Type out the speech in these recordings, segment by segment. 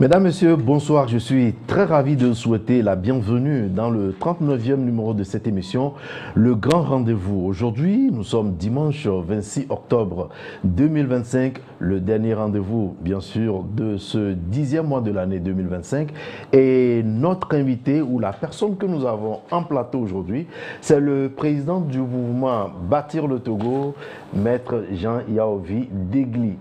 Mesdames, Messieurs, bonsoir. Je suis très ravi de souhaiter la bienvenue dans le 39e numéro de cette émission, Le Grand Rendez-vous. Aujourd'hui, nous sommes dimanche 26 octobre 2025, le dernier rendez-vous, bien sûr, de ce 10e mois de l'année 2025. Et notre invité, ou la personne que nous avons en plateau aujourd'hui, c'est le président du mouvement Bâtir le Togo, Maître Jean Yaovi Degli.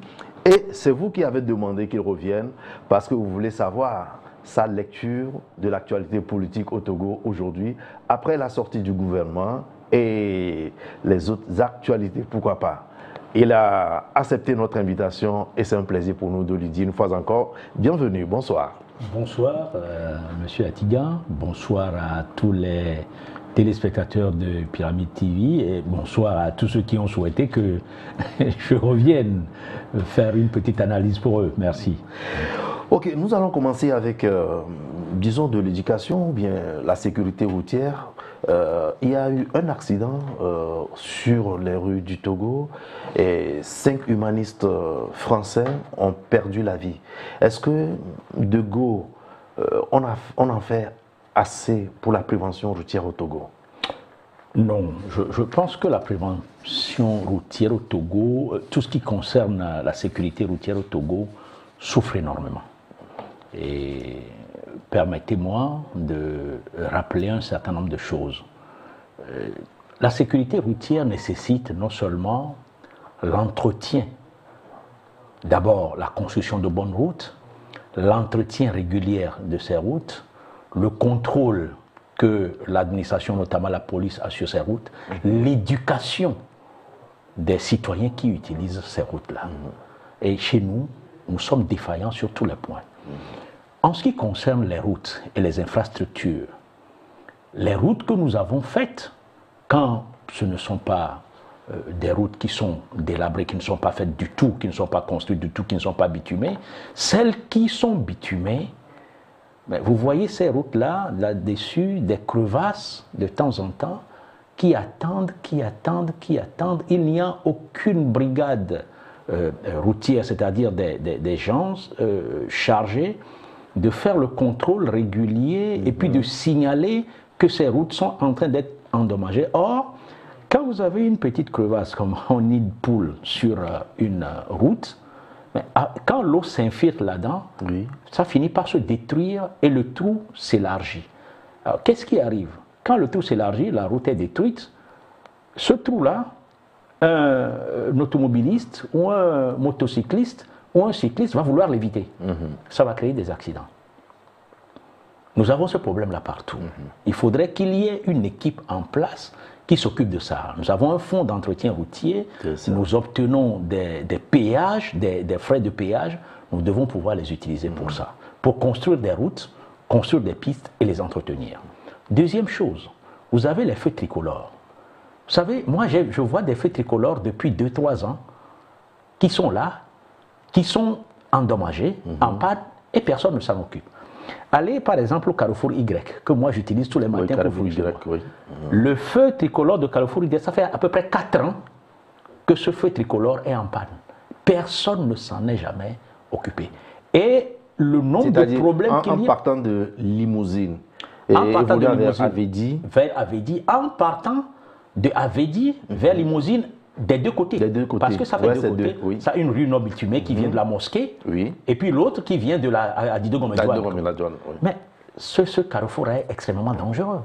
Et c'est vous qui avez demandé qu'il revienne parce que vous voulez savoir sa lecture de l'actualité politique au Togo aujourd'hui, après la sortie du gouvernement et les autres actualités, pourquoi pas. Il a accepté notre invitation et c'est un plaisir pour nous de lui dire une fois encore, bienvenue, bonsoir. Bonsoir, Monsieur Atiga, bonsoir à tous les téléspectateurs de Pyramide TV et bonsoir à tous ceux qui ont souhaité que je revienne faire une petite analyse pour eux. Merci. Ok, nous allons commencer avec, disons, de l'éducation ou bien la sécurité routière. Il y a eu un accident sur les rues du Togo et 5 humanistes français ont perdu la vie. Est-ce que de Gaulle, on en fait assez pour la prévention routière au Togo? Non, je pense que la prévention routière au Togo, tout ce qui concerne la sécurité routière au Togo, souffre énormément. Et permettez-moi de rappeler un certain nombre de choses. La sécurité routière nécessite non seulement l'entretien, d'abord la construction de bonnes routes, l'entretien régulier de ces routes, le contrôle que l'administration, notamment la police, a sur ces routes, l'éducation des citoyens qui utilisent ces routes-là. Et chez nous, nous sommes défaillants sur tous les points. En ce qui concerne les routes et les infrastructures, les routes que nous avons faites, quand ce ne sont pas des routes qui sont délabrées, qui ne sont pas faites du tout, qui ne sont pas construites du tout, qui ne sont pas bitumées, celles qui sont bitumées, mais vous voyez ces routes-là, là-dessus, des crevasses de temps en temps, qui attendent. Il n'y a aucune brigade routière, c'est-à-dire des gens chargés de faire le contrôle régulier et puis de signaler que ces routes sont en train d'être endommagées. Or, quand vous avez une petite crevasse comme un nid de poule sur une route, mais quand l'eau s'infiltre là-dedans, ça finit par se détruire et le trou s'élargit. Alors, qu'est-ce qui arrive? Quand le trou s'élargit, la route est détruite, ce trou-là, un automobiliste ou un motocycliste ou un cycliste va vouloir l'éviter. Ça va créer des accidents. Nous avons ce problème-là partout. Il faudrait qu'il y ait une équipe en place qui s'occupe de ça. Nous avons un fonds d'entretien routier, nous obtenons des péages, des frais de péage, nous devons pouvoir les utiliser pour ça, pour construire des routes, construire des pistes et les entretenir. Deuxième chose, vous avez les feux tricolores. Vous savez, moi je vois des feux tricolores depuis 2-3 ans qui sont là, qui sont endommagés, en panne, et personne ne s'en occupe. Allez par exemple au Carrefour Y, que moi j'utilise tous les matins pour fonctionner. Le feu tricolore de Carrefour Y, ça fait à peu près 4 ans que ce feu tricolore est en panne. Personne ne s'en est jamais occupé. Et le nombre de problèmes qu'il y a... En partant de Limousine, vers Avédi, en partant de Avédi vers Limousine, des deux côtés. Parce que ça fait deux côtés. Ça a une rue non bitumée qui vient de la mosquée, et puis l'autre qui vient de la Adido Gomedouane. Mais ce carrefour est extrêmement dangereux.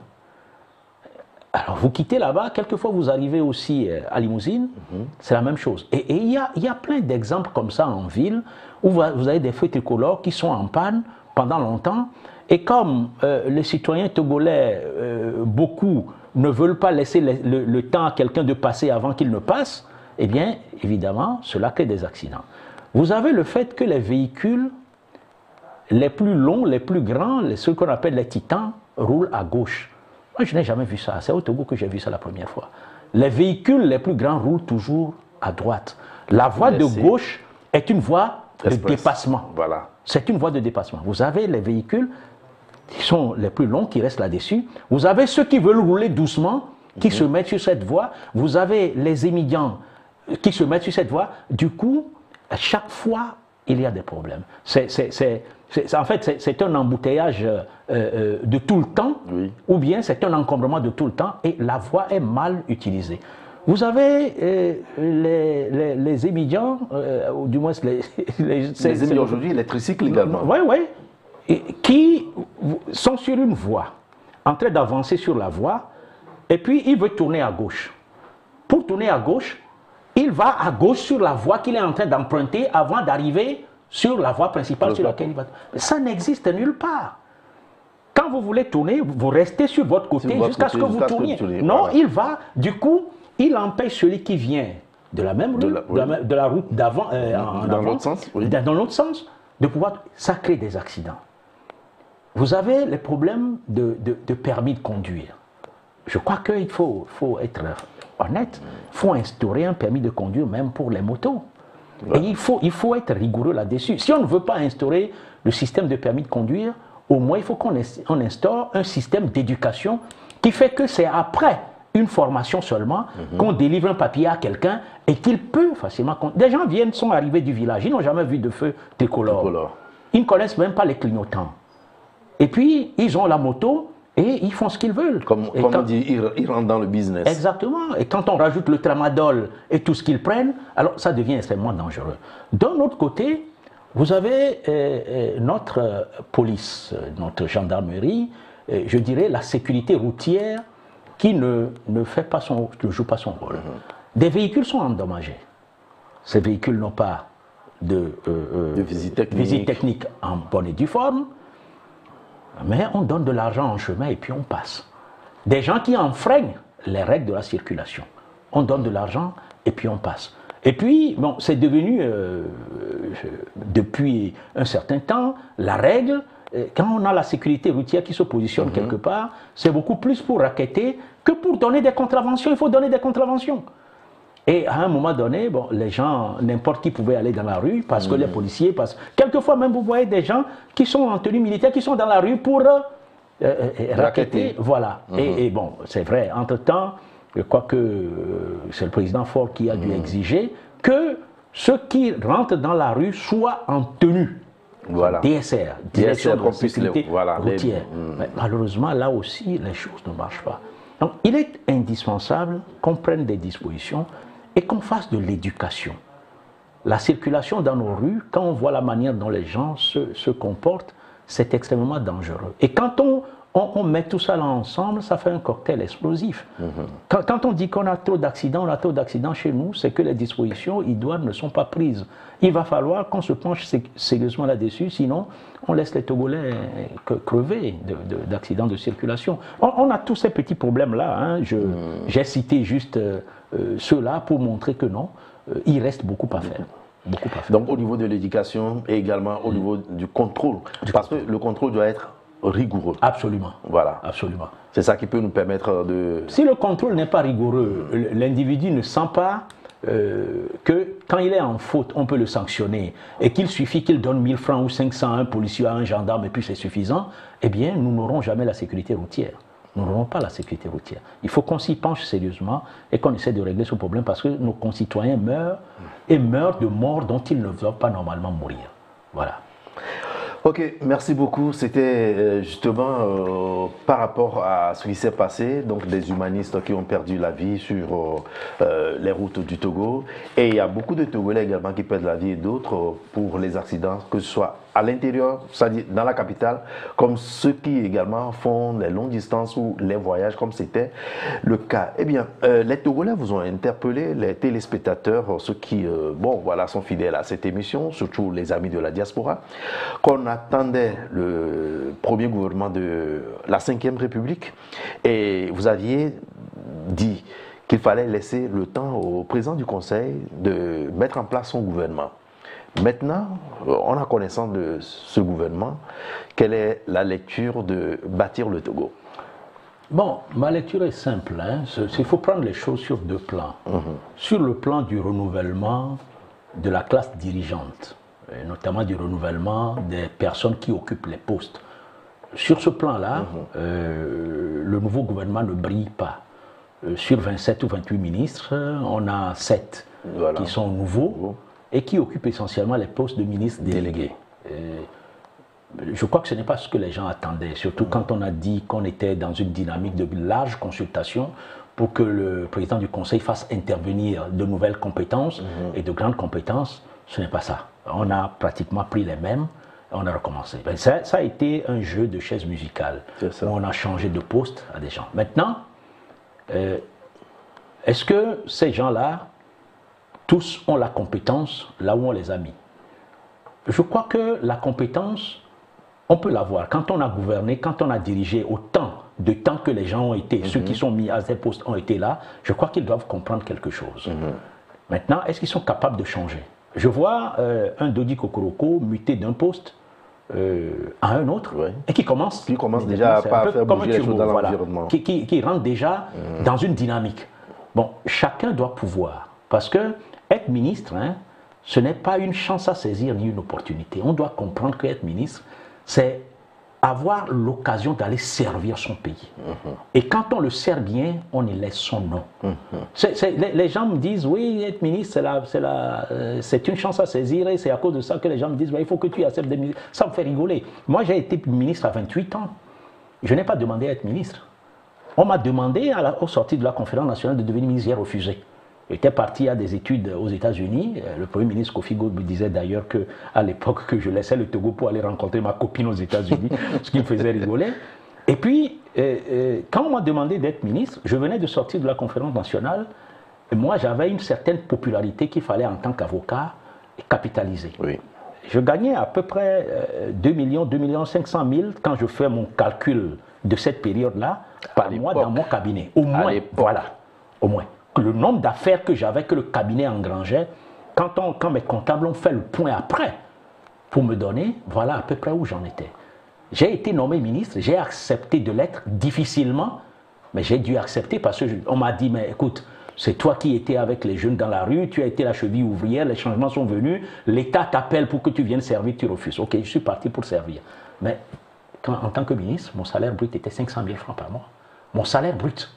Alors vous quittez là-bas, quelquefois vous arrivez aussi à Limousine, c'est la même chose. Et il y a plein d'exemples comme ça en ville, où vous avez des feux tricolores qui sont en panne pendant longtemps, et comme les citoyens togolais, beaucoup, ne veulent pas laisser le temps à quelqu'un de passer avant qu'il ne passe, eh bien, évidemment, cela crée des accidents. Vous avez le fait que les véhicules les plus longs, les plus grands, ceux qu'on appelle les titans, roulent à gauche. Moi, je n'ai jamais vu ça. C'est au Togo que j'ai vu ça la première fois. Les véhicules les plus grands roulent toujours à droite. La voie de gauche est une voie de dépassement. Voilà. C'est une voie de dépassement. Vous avez les véhicules qui sont les plus longs, qui restent là-dessus. Vous avez ceux qui veulent rouler doucement, qui se mettent sur cette voie. Vous avez les émigrants qui se mettent sur cette voie. Du coup, à chaque fois, il y a des problèmes. En fait, c'est un embouteillage de tout le temps, ou bien c'est un encombrement de tout le temps, et la voie est mal utilisée. Vous avez les émigrants, ou du moins les émigrants aujourd'hui, les tricycles également. Oui, oui, qui sont sur une voie, en train d'avancer sur la voie, et puis il veut tourner à gauche. Pour tourner à gauche, il va à gauche sur la voie qu'il est en train d'emprunter avant d'arriver sur la voie principale sur laquelle il va. Ça n'existe nulle part. Quand vous voulez tourner, vous restez sur votre côté jusqu'à ce que vous tourniez. Non, il va, du coup, il empêche celui qui vient de la même rue, de la route d'avant, dans l'autre sens, dans l'autre sens, de pouvoir. Ça crée des accidents. Vous avez les problèmes de permis de conduire. Je crois qu'il faut être honnête. Il faut instaurer un permis de conduire même pour les motos. Et il faut être rigoureux là-dessus. Si on ne veut pas instaurer le système de permis de conduire, au moins il faut qu'on instaure un système d'éducation qui fait que c'est après une formation seulement qu'on délivre un papier à quelqu'un et qu'il peut facilement... Des gens sont arrivés du village, ils n'ont jamais vu de feu tricolore. Ils ne connaissent même pas les clignotants. Et puis, ils ont la moto et ils font ce qu'ils veulent. Comme on dit, ils rentrent dans le business. Exactement. Et quand on rajoute le tramadol et tout ce qu'ils prennent, alors ça devient extrêmement dangereux. D'un autre côté, vous avez notre police, notre gendarmerie, je dirais la sécurité routière qui ne joue pas son rôle. Des véhicules sont endommagés. Ces véhicules n'ont pas de visite technique en bonne et due forme. Mais on donne de l'argent en chemin et puis on passe. Des gens qui enfreignent les règles de la circulation. On donne de l'argent et puis on passe. Et puis, bon, c'est devenu, depuis un certain temps, la règle. Quand on a la sécurité routière qui se positionne quelque part, c'est beaucoup plus pour racketter que pour donner des contraventions. Il faut donner des contraventions. Et à un moment donné, bon, les gens, n'importe qui pouvait aller dans la rue parce que les policiers passent. Quelquefois même, vous voyez des gens qui sont en tenue militaire, qui sont dans la rue pour racketter. Voilà. Et bon, c'est vrai, entre-temps, je crois que c'est le président Faure qui a dû exiger que ceux qui rentrent dans la rue soient en tenue. Voilà. DSR, Direction de la sécurité routière. Mais malheureusement, là aussi, les choses ne marchent pas. Donc, il est indispensable qu'on prenne des dispositions et qu'on fasse de l'éducation. La circulation dans nos rues, quand on voit la manière dont les gens se comportent, c'est extrêmement dangereux. Et quand on met tout ça là ensemble, ça fait un cocktail explosif. Quand on dit qu'on a trop d'accidents, on a trop d'accidents chez nous, c'est que les dispositions idoines ne sont pas prises. Il va falloir qu'on se penche sérieusement là-dessus, sinon on laisse les Togolais crever d'accidents de circulation. On a tous ces petits problèmes-là. Hein. J'ai cité juste ceux-là pour montrer que non, il reste beaucoup à faire. Donc au niveau de l'éducation et également au niveau du contrôle, parce que le contrôle doit être rigoureux. Absolument. Voilà. Absolument. C'est ça qui peut nous permettre de... Si le contrôle n'est pas rigoureux, l'individu ne sent pas que quand il est en faute, on peut le sanctionner et qu'il suffit qu'il donne 1000 francs ou 500 à un policier, à un gendarme et puis c'est suffisant, eh bien nous n'aurons jamais la sécurité routière. Nous n'aurons pas la sécurité routière. Il faut qu'on s'y penche sérieusement et qu'on essaie de régler ce problème parce que nos concitoyens meurent et meurent de morts dont ils ne doivent pas normalement mourir. Voilà. Ok, merci beaucoup. C'était justement par rapport à ce qui s'est passé, donc des humanistes qui ont perdu la vie sur les routes du Togo. Et il y a beaucoup de Togolais également qui perdent la vie et d'autres pour les accidents, que ce soit à l'intérieur, c'est-à-dire dans la capitale, comme ceux qui également font les longues distances ou les voyages, comme c'était le cas. Eh bien, les Togolais vous ont interpellé, les téléspectateurs, ceux qui bon, voilà, sont fidèles à cette émission, surtout les amis de la diaspora, qu'on attendait le premier gouvernement de la Ve République et vous aviez dit qu'il fallait laisser le temps au président du Conseil de mettre en place son gouvernement. Maintenant, on a connaissance de ce gouvernement. Quelle est la lecture de bâtir le Togo? Bon, ma lecture est simple. Il faut prendre les choses sur deux plans. Sur le plan du renouvellement de la classe dirigeante, notamment du renouvellement des personnes qui occupent les postes. Sur ce plan-là, le nouveau gouvernement ne brille pas. Sur 27 ou 28 ministres, on a 7 qui sont nouveaux et qui occupent essentiellement les postes de ministres délégués. Je crois que ce n'est pas ce que les gens attendaient, surtout quand on a dit qu'on était dans une dynamique de large consultation pour que le président du Conseil fasse intervenir de nouvelles compétences et de grandes compétences. Ce n'est pas ça. On a pratiquement pris les mêmes et on a recommencé. Ben ça a été un jeu de chaises musicales où on a changé de poste à des gens. Maintenant, est-ce que ces gens-là, tous ont la compétence là où on les a mis? Je crois que la compétence, on peut l'avoir. Quand on a gouverné, quand on a dirigé autant de temps que les gens ont été, ceux qui sont mis à ces postes ont été là, je crois qu'ils doivent comprendre quelque chose. Maintenant, est-ce qu'ils sont capables de changer? Je vois un Dodi Kokoroko muté d'un poste à un autre et qui commence déjà à pas faire bouger les choses dans l'environnement. Qui rentre déjà dans une dynamique. Bon, chacun doit pouvoir. Parce que être ministre, ce n'est pas une chance à saisir ni une opportunité. On doit comprendre qu'être ministre, c'est avoir l'occasion d'aller servir son pays. Et quand on le sert bien, on y laisse son nom. Les gens me disent, oui, être ministre, c'est une chance à saisir et c'est à cause de ça que les gens me disent, il faut que tu acceptes des ministres. Ça me fait rigoler. Moi, j'ai été ministre à 28 ans. Je n'ai pas demandé à être ministre. On m'a demandé, au sorti de la conférence nationale, de devenir ministre, j'ai refusé. J'étais parti à des études aux États-Unis. Le Premier ministre Kofi Gold me disait d'ailleurs qu'à l'époque que je laissais le Togo pour aller rencontrer ma copine aux États-Unis, ce qui me faisait rigoler. Et puis, quand on m'a demandé d'être ministre, je venais de sortir de la conférence nationale. Et moi, j'avais une certaine popularité qu'il fallait en tant qu'avocat capitaliser. Je gagnais à peu près 2 500 000 quand je fais mon calcul de cette période-là par mois dans mon cabinet. Au moins, voilà, au moins. Le nombre d'affaires que j'avais, que le cabinet engrangeait, quand mes comptables ont fait le point après pour me donner, voilà à peu près où j'en étais. J'ai été nommé ministre, j'ai accepté de l'être difficilement, mais j'ai dû accepter parce qu'on m'a dit, mais écoute, c'est toi qui étais avec les jeunes dans la rue, tu as été la cheville ouvrière, les changements sont venus, l'État t'appelle pour que tu viennes servir, tu refuses. Ok, je suis parti pour servir. Mais en tant que ministre, mon salaire brut était 500 000 francs par mois. Mon salaire brut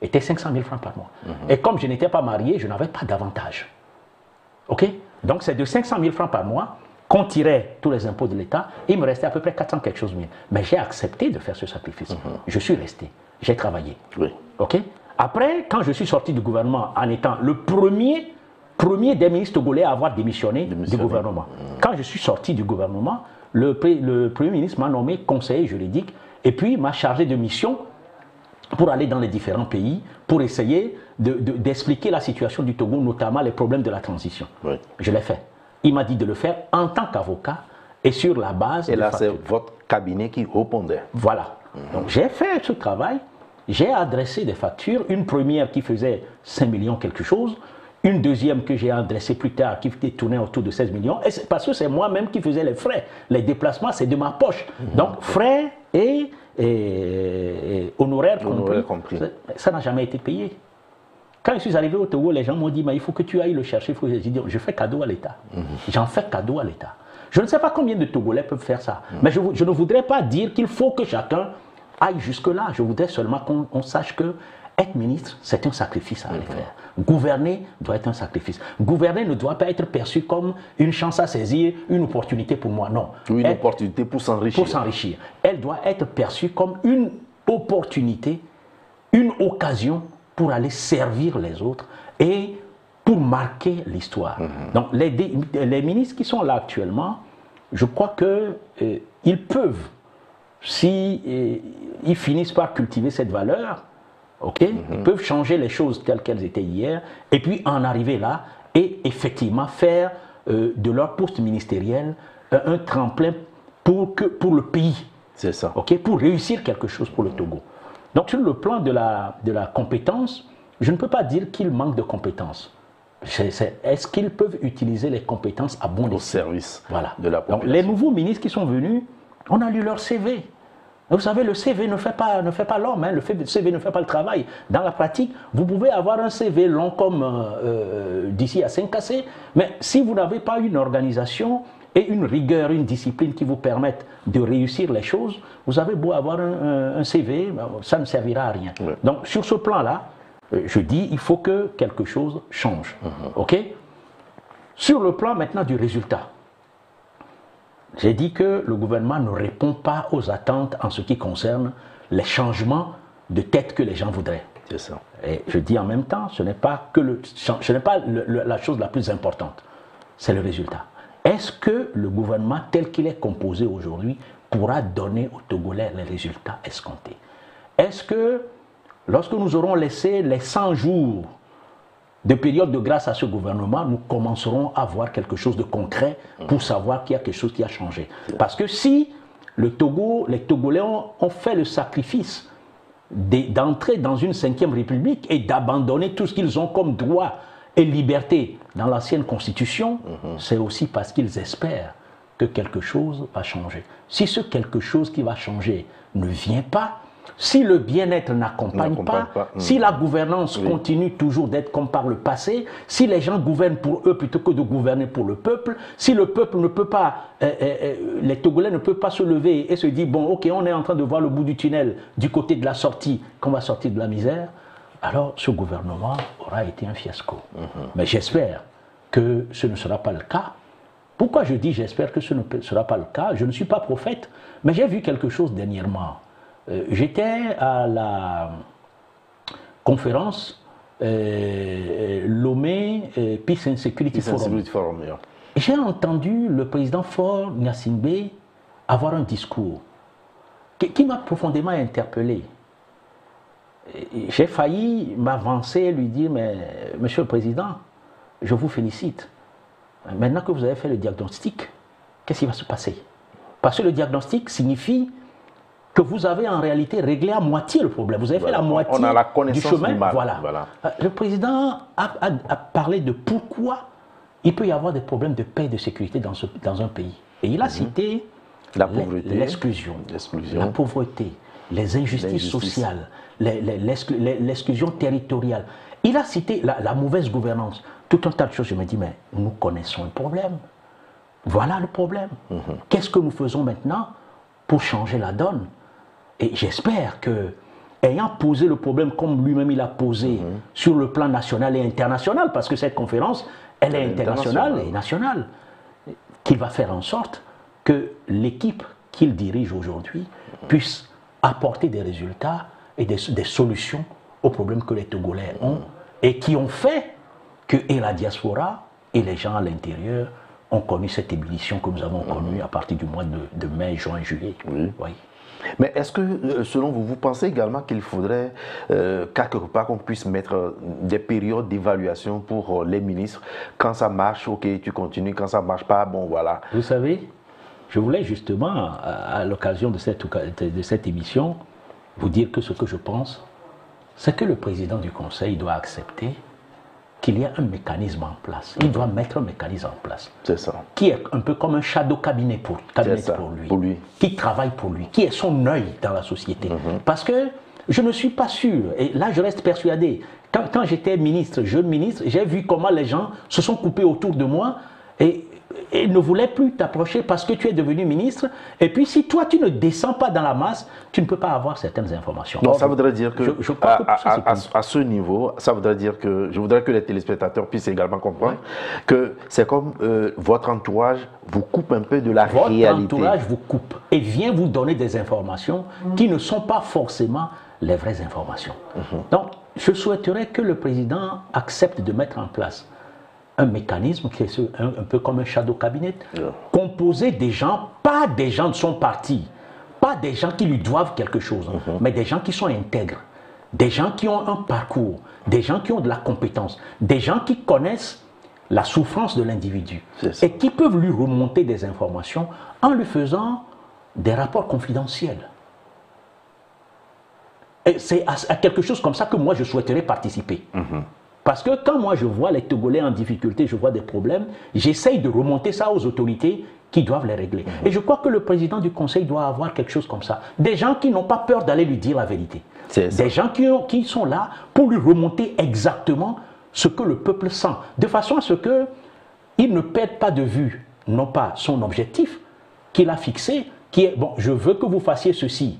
était 500 000 francs par mois. Et comme je n'étais pas marié, je n'avais pas d'avantage. Ok? Donc c'est de 500 000 francs par mois qu'on tirait tous les impôts de l'État et il me restait à peu près 400 quelque chose mille. Mais j'ai accepté de faire ce sacrifice. Je suis resté. J'ai travaillé. Ok? Après, quand je suis sorti du gouvernement en étant le premier des ministres togolais à avoir démissionné du gouvernement. Quand je suis sorti du gouvernement, le Premier ministre m'a nommé conseiller juridique et puis m'a chargé de mission pour aller dans les différents pays, pour essayer d'expliquer la situation du Togo, notamment les problèmes de la transition. Je l'ai fait. Il m'a dit de le faire en tant qu'avocat et sur la base... Et là, c'est votre cabinet qui répondait. Voilà. Donc, j'ai fait ce travail, j'ai adressé des factures, une première qui faisait 5 millions quelque chose, une deuxième que j'ai adressée plus tard qui tournait autour de 16 millions, et parce que c'est moi-même qui faisais les frais. Les déplacements, c'est de ma poche. Donc, frais et honoraires compris. Ça n'a jamais été payé. Quand je suis arrivé au Togo, les gens m'ont dit, mais il faut que tu ailles le chercher. J'ai dit, je fais cadeau à l'État. J'en fais cadeau à l'État. Je ne sais pas combien de Togolais peuvent faire ça. Mais je ne voudrais pas dire qu'il faut que chacun aille jusque-là. Je voudrais seulement qu'on sache que être ministre, c'est un sacrifice à aller faire. Gouverner doit être un sacrifice. Gouverner ne doit pas être perçu comme une chance à saisir, une opportunité pour moi. Non. Ou une opportunité pour s'enrichir. Pour s'enrichir. Elle doit être perçue comme une opportunité, une occasion pour aller servir les autres et pour marquer l'histoire. Donc les ministres qui sont là actuellement, je crois qu'ils peuvent, si ils finissent par cultiver cette valeur, ils peuvent changer les choses telles qu'elles étaient hier, et puis en arriver là, et effectivement faire de leur poste ministériel un tremplin pour le pays. C'est ça. Pour réussir quelque chose pour le Togo. Donc sur le plan de la compétence, je ne peux pas dire qu'ils manquent de compétences. Est-ce qu'ils peuvent utiliser les compétences à bon escient? Au service voilà. de la population. Donc les nouveaux ministres qui sont venus, on a lu leur CV. Vous savez, le CV ne fait pas l'homme, hein. Le CV ne fait pas le travail. Dans la pratique, vous pouvez avoir un CV long comme d'ici à 5 cassés, mais si vous n'avez pas une organisation et une rigueur, une discipline qui vous permettent de réussir les choses, vous avez beau avoir un CV, ça ne servira à rien. Ouais. Donc sur ce plan-là, je dis, il faut que quelque chose change. OK? Sur le plan maintenant du résultat, j'ai dit que le gouvernement ne répond pas aux attentes en ce qui concerne les changements de tête que les gens voudraient. C'est ça. Et je dis en même temps, ce n'est pas, la chose la plus importante, c'est le résultat. Est-ce que le gouvernement tel qu'il est composé aujourd'hui pourra donner aux Togolais les résultats escomptés? Est-ce que lorsque nous aurons laissé les 100 jours de période de grâce à ce gouvernement, nous commencerons à voir quelque chose de concret pour savoir qu'il y a quelque chose qui a changé. Parce que si les Togolais ont fait le sacrifice d'entrer dans une 5e République et d'abandonner tout ce qu'ils ont comme droit et liberté dans l'ancienne Constitution, c'est aussi parce qu'ils espèrent que quelque chose va changer. Si ce quelque chose qui va changer ne vient pas, si le bien-être n'accompagne pas, si la gouvernance continue toujours d'être comme par le passé, si les gens gouvernent pour eux plutôt que de gouverner pour le peuple, si le peuple ne peut pas, les Togolais ne peuvent pas se lever et se dire, bon, ok, on est en train de voir le bout du tunnel du côté de la sortie, qu'on va sortir de la misère, alors ce gouvernement aura été un fiasco. Mais j'espère que ce ne sera pas le cas. Pourquoi je dis j'espère que ce ne sera pas le cas? Je ne suis pas prophète, mais j'ai vu quelque chose dernièrement. J'étais à la conférence Lomé Peace and Security Forum. J'ai entendu le président Faure Gnassingbé avoir un discours qui m'a profondément interpellé. J'ai failli m'avancer et lui dire, mais Monsieur le Président, je vous félicite. Maintenant que vous avez fait le diagnostic, qu'est-ce qui va se passer? Parce que le diagnostic signifie que vous avez en réalité réglé à moitié le problème. Vous avez fait la moitié du chemin. Voilà. Le président a parlé de pourquoi il peut y avoir des problèmes de paix et de sécurité dans un pays. Et il a cité l'exclusion, la pauvreté, les injustices sociales, l'exclusion territoriale. Il a cité la mauvaise gouvernance. Tout un tas de choses. Je me dis, mais nous connaissons le problème. Voilà le problème. Qu'est-ce que nous faisons maintenant pour changer la donne? Et j'espère que, ayant posé le problème comme lui-même il a posé sur le plan national et international, parce que cette conférence, elle est internationale et nationale, qu'il va faire en sorte que l'équipe qu'il dirige aujourd'hui puisse apporter des résultats et des solutions aux problèmes que les Togolais ont et qui ont fait que et la diaspora et les gens à l'intérieur ont connu cette ébullition que nous avons connue à partir du mois de mai, juin, juillet. Oui. Mais est-ce que, selon vous, vous pensez également qu'il faudrait, quelque part, qu'on puisse mettre des périodes d'évaluation pour les ministres? Quand ça marche, ok, tu continues. Quand ça ne marche pas, bon, voilà. Vous savez, je voulais justement, à l'occasion de cette émission, vous dire que ce que je pense, c'est que le président du Conseil doit accepter qu'il y a un mécanisme en place. Il doit mettre un mécanisme en place. C'est ça. Qui est un peu comme un shadow cabinet pour lui. Qui travaille pour lui. Qui est son œil dans la société. Parce que je ne suis pas sûr, et là je reste persuadé, quand j'étais ministre, jeune ministre, j'ai vu comment les gens se sont coupés autour de moi et ne voulaient plus t'approcher parce que tu es devenu ministre. Et puis si toi tu ne descends pas dans la masse, tu ne peux pas avoir certaines informations. Donc ça voudrait dire que, à ce niveau, ça voudrait dire que, je voudrais que les téléspectateurs puissent également comprendre que c'est comme votre entourage vous coupe un peu de la réalité. Votre entourage vous coupe et vient vous donner des informations qui ne sont pas forcément les vraies informations. Donc je souhaiterais que le président accepte de mettre en place un mécanisme qui est un peu comme un shadow cabinet, composé des gens, pas des gens de son parti, pas des gens qui lui doivent quelque chose, mais des gens qui sont intègres, des gens qui ont un parcours, des gens qui ont de la compétence, des gens qui connaissent la souffrance de l'individu et qui peuvent lui remonter des informations en lui faisant des rapports confidentiels. Et c'est à quelque chose comme ça que moi je souhaiterais participer. Parce que quand moi je vois les Togolais en difficulté, je vois des problèmes, j'essaye de remonter ça aux autorités qui doivent les régler. Et je crois que le président du Conseil doit avoir quelque chose comme ça. Des gens qui n'ont pas peur d'aller lui dire la vérité. Des gens qui sont là pour lui remonter exactement ce que le peuple sent. De façon à ce qu'il ne perde pas de vue, non pas son objectif qu'il a fixé, qui est, bon, je veux que vous fassiez ceci,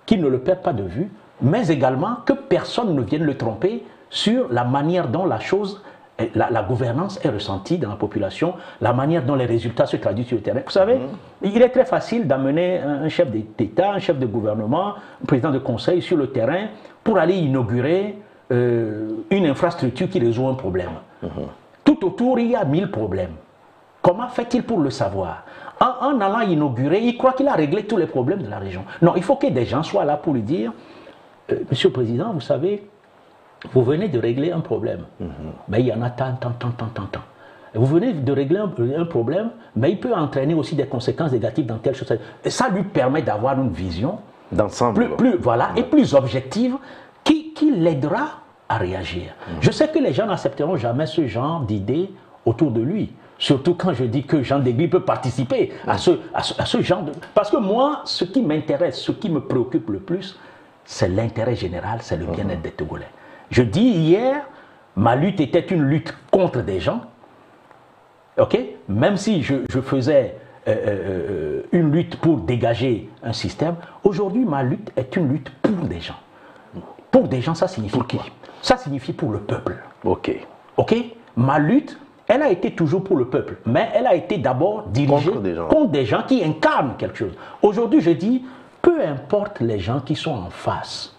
qu'il ne le perde pas de vue, mais également que personne ne vienne le tromper sur la manière dont la chose, la gouvernance est ressentie dans la population, la manière dont les résultats se traduisent sur le terrain. Vous savez, il est très facile d'amener un chef d'État, un chef de gouvernement, un président de conseil sur le terrain pour aller inaugurer une infrastructure qui résout un problème. Tout autour, il y a 1000 problèmes. Comment fait-il pour le savoir? En allant inaugurer, il croit qu'il a réglé tous les problèmes de la région. Non, il faut que des gens soient là pour lui dire Monsieur le Président, vous savez, vous venez de régler un problème, mais il y en a tant. Vous venez de régler un problème, mais il peut entraîner aussi des conséquences négatives dans telle chose. Et ça lui permet d'avoir une vision d'ensemble, voilà, et plus objective qui l'aidera à réagir. Je sais que les gens n'accepteront jamais ce genre d'idées autour de lui. Surtout quand je dis que Jean Desglis peut participer à ce genre de... Parce que moi, ce qui m'intéresse, ce qui me préoccupe le plus, c'est l'intérêt général, c'est le bien-être des Togolais. Je dis hier, ma lutte était une lutte contre des gens, ok? Même si je faisais une lutte pour dégager un système, aujourd'hui ma lutte est une lutte pour des gens. Pour des gens, ça signifie quoi? Ça signifie pour le peuple. Ok. Ok? Ma lutte, elle a été toujours pour le peuple, mais elle a été d'abord dirigée contre des gens qui incarnent quelque chose. Aujourd'hui, je dis, peu importe les gens qui sont en face,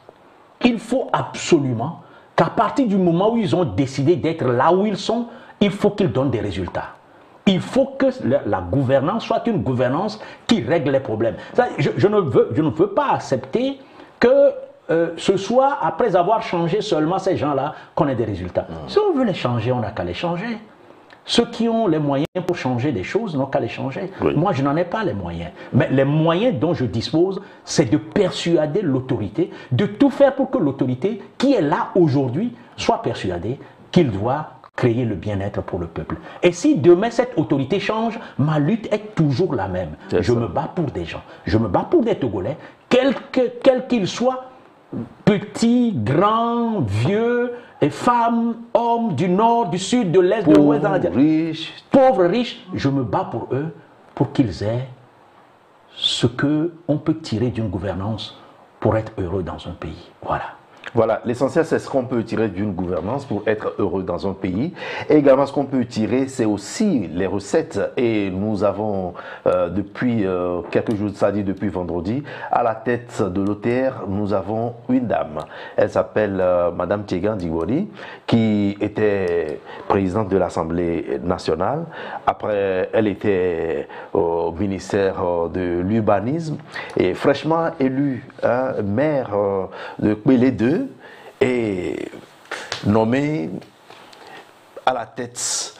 il faut absolument qu'à partir du moment où ils ont décidé d'être là où ils sont, il faut qu'ils donnent des résultats. Il faut que la gouvernance soit une gouvernance qui règle les problèmes. Je ne veux pas accepter que ce soit après avoir changé seulement ces gens-là qu'on ait des résultats. Si on veut les changer, on n'a qu'à les changer. Ceux qui ont les moyens pour changer des choses n'ont qu'à les changer. Oui. Moi, je n'en ai pas les moyens. Mais les moyens dont je dispose, c'est de persuader l'autorité, de tout faire pour que l'autorité qui est là aujourd'hui soit persuadée qu'il doit créer le bien-être pour le peuple. Et si demain cette autorité change, ma lutte est toujours la même. Je me bats pour des gens. Je me bats pour des Togolais, quels qu'ils soient, petits, grands, vieux, et femmes, hommes du nord, du sud, de l'est, de l'ouest, pauvres, riches, je me bats pour eux, pour qu'ils aient ce qu'on peut tirer d'une gouvernance pour être heureux dans un pays. Voilà. Voilà, l'essentiel c'est ce qu'on peut tirer d'une gouvernance pour être heureux dans un pays. Et également ce qu'on peut tirer, c'est aussi les recettes. Et nous avons depuis quelques jours, c'est-à-dire depuis vendredi, à la tête de l'OTR, nous avons une dame. Elle s'appelle Madame Tiegan Digwori, qui était présidente de l'Assemblée nationale. Après, elle était au ministère de l'urbanisme et fraîchement élue maire de Kbélé 2. Et nommé à la tête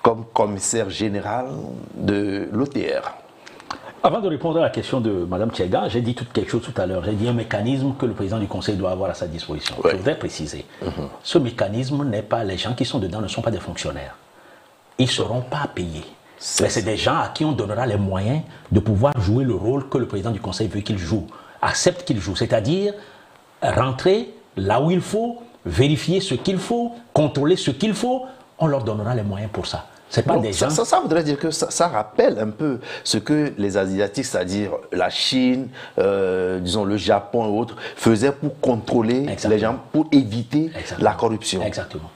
comme commissaire général de l'OTR. Avant de répondre à la question de Mme Tiegan, j'ai dit quelque chose tout à l'heure. J'ai dit un mécanisme que le président du Conseil doit avoir à sa disposition. Ouais. Je voudrais préciser. Ce mécanisme n'est pas, les gens qui sont dedans ne sont pas des fonctionnaires. Ils ne seront pas payés. Mais c'est des gens à qui on donnera les moyens de pouvoir jouer le rôle que le président du Conseil veut qu'ils jouent, accepte qu'ils jouent. C'est-à-dire rentrer là où il faut, vérifier ce qu'il faut, contrôler ce qu'il faut, on leur donnera les moyens pour ça. C'est pas des gens... ça voudrait dire que ça rappelle un peu ce que les Asiatiques, c'est-à-dire la Chine, disons le Japon et autres, faisaient pour contrôler les gens, pour éviter la corruption. Exactement.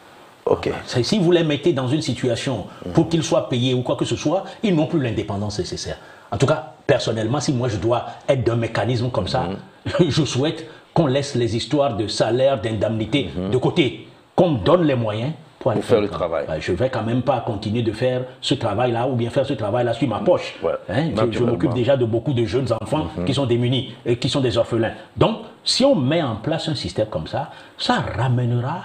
Okay. Si vous les mettez dans une situation pour qu'ils soient payés ou quoi que ce soit, ils n'ont plus l'indépendance nécessaire. En tout cas, personnellement, si moi je dois être d'un mécanisme comme ça, je souhaite qu'on laisse les histoires de salaire, d'indemnité de côté, qu'on me donne les moyens pour aller faire le travail. Je ne vais quand même pas continuer de faire ce travail-là ou bien faire ce travail-là sur ma poche. Ouais. Je m'occupe déjà de beaucoup de jeunes enfants qui sont démunis et qui sont des orphelins. Donc, si on met en place un système comme ça, ça ramènera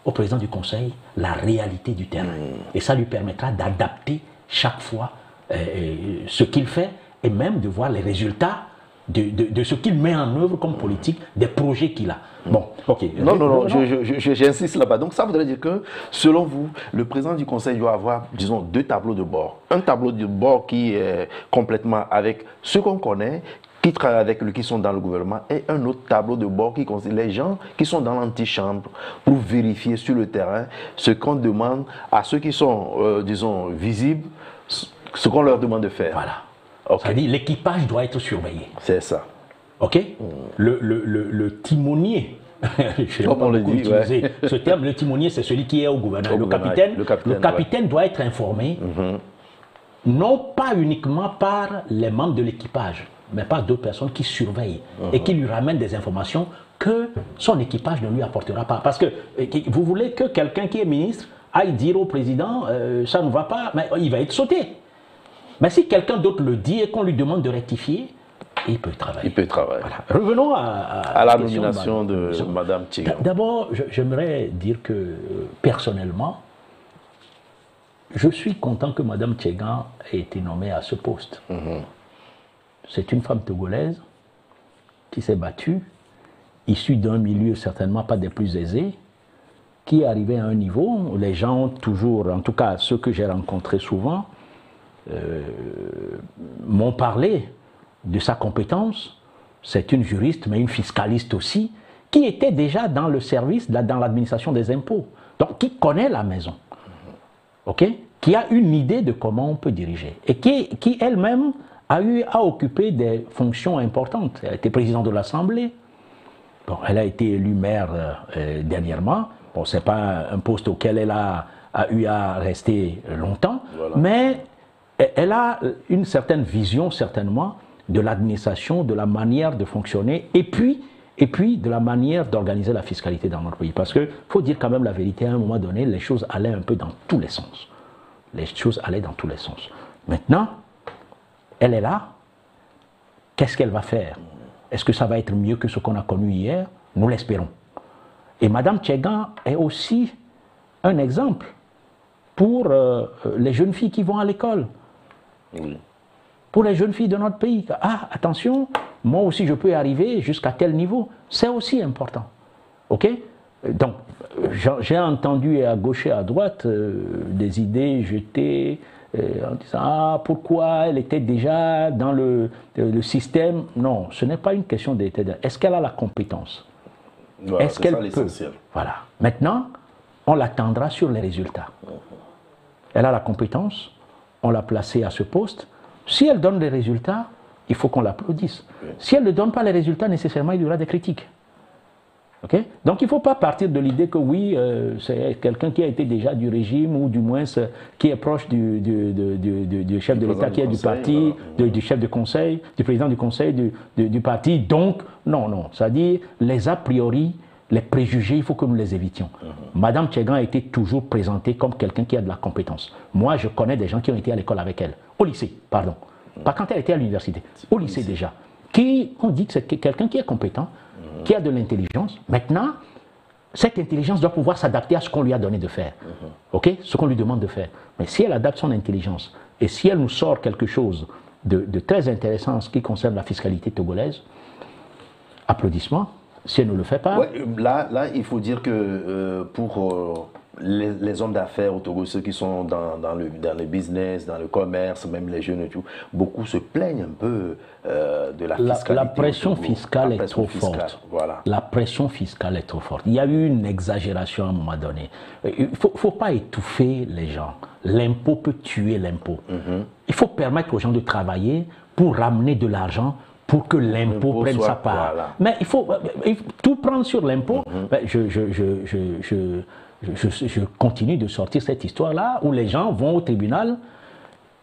au président du Conseil la réalité du terrain. Et ça lui permettra d'adapter chaque fois ce qu'il fait et même de voir les résultats de ce qu'il met en œuvre comme politique, des projets qu'il a. Bon, ok. Non, j'insiste là-bas. Donc ça voudrait dire que, selon vous, le président du Conseil doit avoir, disons, deux tableaux de bord. Un tableau de bord qui est complètement avec ceux qu'on connaît, qui travaillent avec lui, qui sont dans le gouvernement, et un autre tableau de bord qui concerne les gens qui sont dans l'antichambre pour vérifier sur le terrain ce qu'on demande à ceux qui sont, disons, visibles, ce qu'on leur demande de faire. Voilà. Okay. C'est-à-dire l'équipage doit être surveillé. C'est ça. Ok. Le timonier, je sais pas on le dit, utiliser ce terme, le timonier, c'est celui qui est au gouvernement. Le capitaine doit être informé, non pas uniquement par les membres de l'équipage, mais par d'autres personnes qui surveillent et qui lui ramènent des informations que son équipage ne lui apportera pas. Parce que vous voulez que quelqu'un qui est ministre aille dire au président ça ne va pas, mais il va être sauté. Mais si quelqu'un d'autre le dit et qu'on lui demande de rectifier, il peut travailler. Il peut travailler. Voilà. Revenons à la nomination de Mme Tchegan. D'abord, j'aimerais dire que personnellement, je suis content que Mme Tchegan ait été nommée à ce poste. C'est une femme togolaise qui s'est battue, issue d'un milieu certainement pas des plus aisés, qui est arrivée à un niveau où les gens ont toujours, en tout cas ceux que j'ai rencontrés souvent, m'ont parlé de sa compétence. C'est une juriste, mais une fiscaliste aussi, qui était déjà dans le service, dans l'administration des impôts. Donc, qui connaît la maison. OK? Qui a une idée de comment on peut diriger. Et qui elle-même a eu à occuper des fonctions importantes. Elle a été présidente de l'Assemblée. Bon, elle a été élue maire dernièrement. Bon, ce n'est pas un poste auquel elle a eu à rester longtemps. Voilà. Mais elle a une certaine vision, certainement, de l'administration, de la manière de fonctionner, et puis de la manière d'organiser la fiscalité dans notre pays. Parce qu'il faut dire quand même la vérité, à un moment donné, les choses allaient un peu dans tous les sens. Les choses allaient dans tous les sens. Maintenant, elle est là. Qu'est-ce qu'elle va faire? Est-ce que ça va être mieux que ce qu'on a connu hier? Nous l'espérons. Et Mme Tchegan est aussi un exemple pour les jeunes filles qui vont à l'école. Oui. Pour les jeunes filles de notre pays. Ah, attention, moi aussi je peux y arriver jusqu'à tel niveau. C'est aussi important. OK? Donc, j'ai entendu à gauche et à droite des idées jetées en disant « Ah, pourquoi elle était déjà dans le système ?» Non, ce n'est pas une question d'état. Est-ce qu'elle a la compétence? Voilà, est-ce qu'elle peut? Voilà. Maintenant, on l'attendra sur les résultats. Elle a la compétence, on l'a placée à ce poste. Si elle donne des résultats, il faut qu'on l'applaudisse. Si elle ne donne pas les résultats, nécessairement, il y aura des critiques. Okay? Donc, il ne faut pas partir de l'idée que oui, c'est quelqu'un qui a été déjà du régime ou du moins qui est proche du chef de l'État, qui est du parti, voilà. Du chef de conseil, du président du conseil du parti. Donc, non. C'est-à-dire, les a priori, les préjugés, il faut que nous les évitions. Madame Tchegan a été toujours présentée comme quelqu'un qui a de la compétence. Moi, je connais des gens qui ont été à l'école avec elle. Au lycée, pardon. Pas quand elle était à l'université. Au lycée déjà. On dit que c'est quelqu'un qui est compétent, qui a de l'intelligence. Maintenant, cette intelligence doit pouvoir s'adapter à ce qu'on lui a donné de faire. OK? Ce qu'on lui demande de faire. Mais si elle adapte son intelligence et si elle nous sort quelque chose de très intéressant en ce qui concerne la fiscalité togolaise, applaudissements. Si elle ne le fait pas... Ouais, là, il faut dire que pour les hommes d'affaires au Togo, ceux qui sont dans le business, dans le commerce, même les jeunes et tout, beaucoup se plaignent un peu de la fiscalité. La pression fiscale est trop forte. Voilà. La pression fiscale est trop forte. Il y a eu une exagération à un moment donné. Il ne faut pas étouffer les gens. L'impôt peut tuer l'impôt. Il faut permettre aux gens de travailler pour ramener de l'argent pour que l'impôt prenne sa part. Voilà. Mais il faut tout prendre sur l'impôt. Je continue de sortir cette histoire-là où les gens vont au tribunal,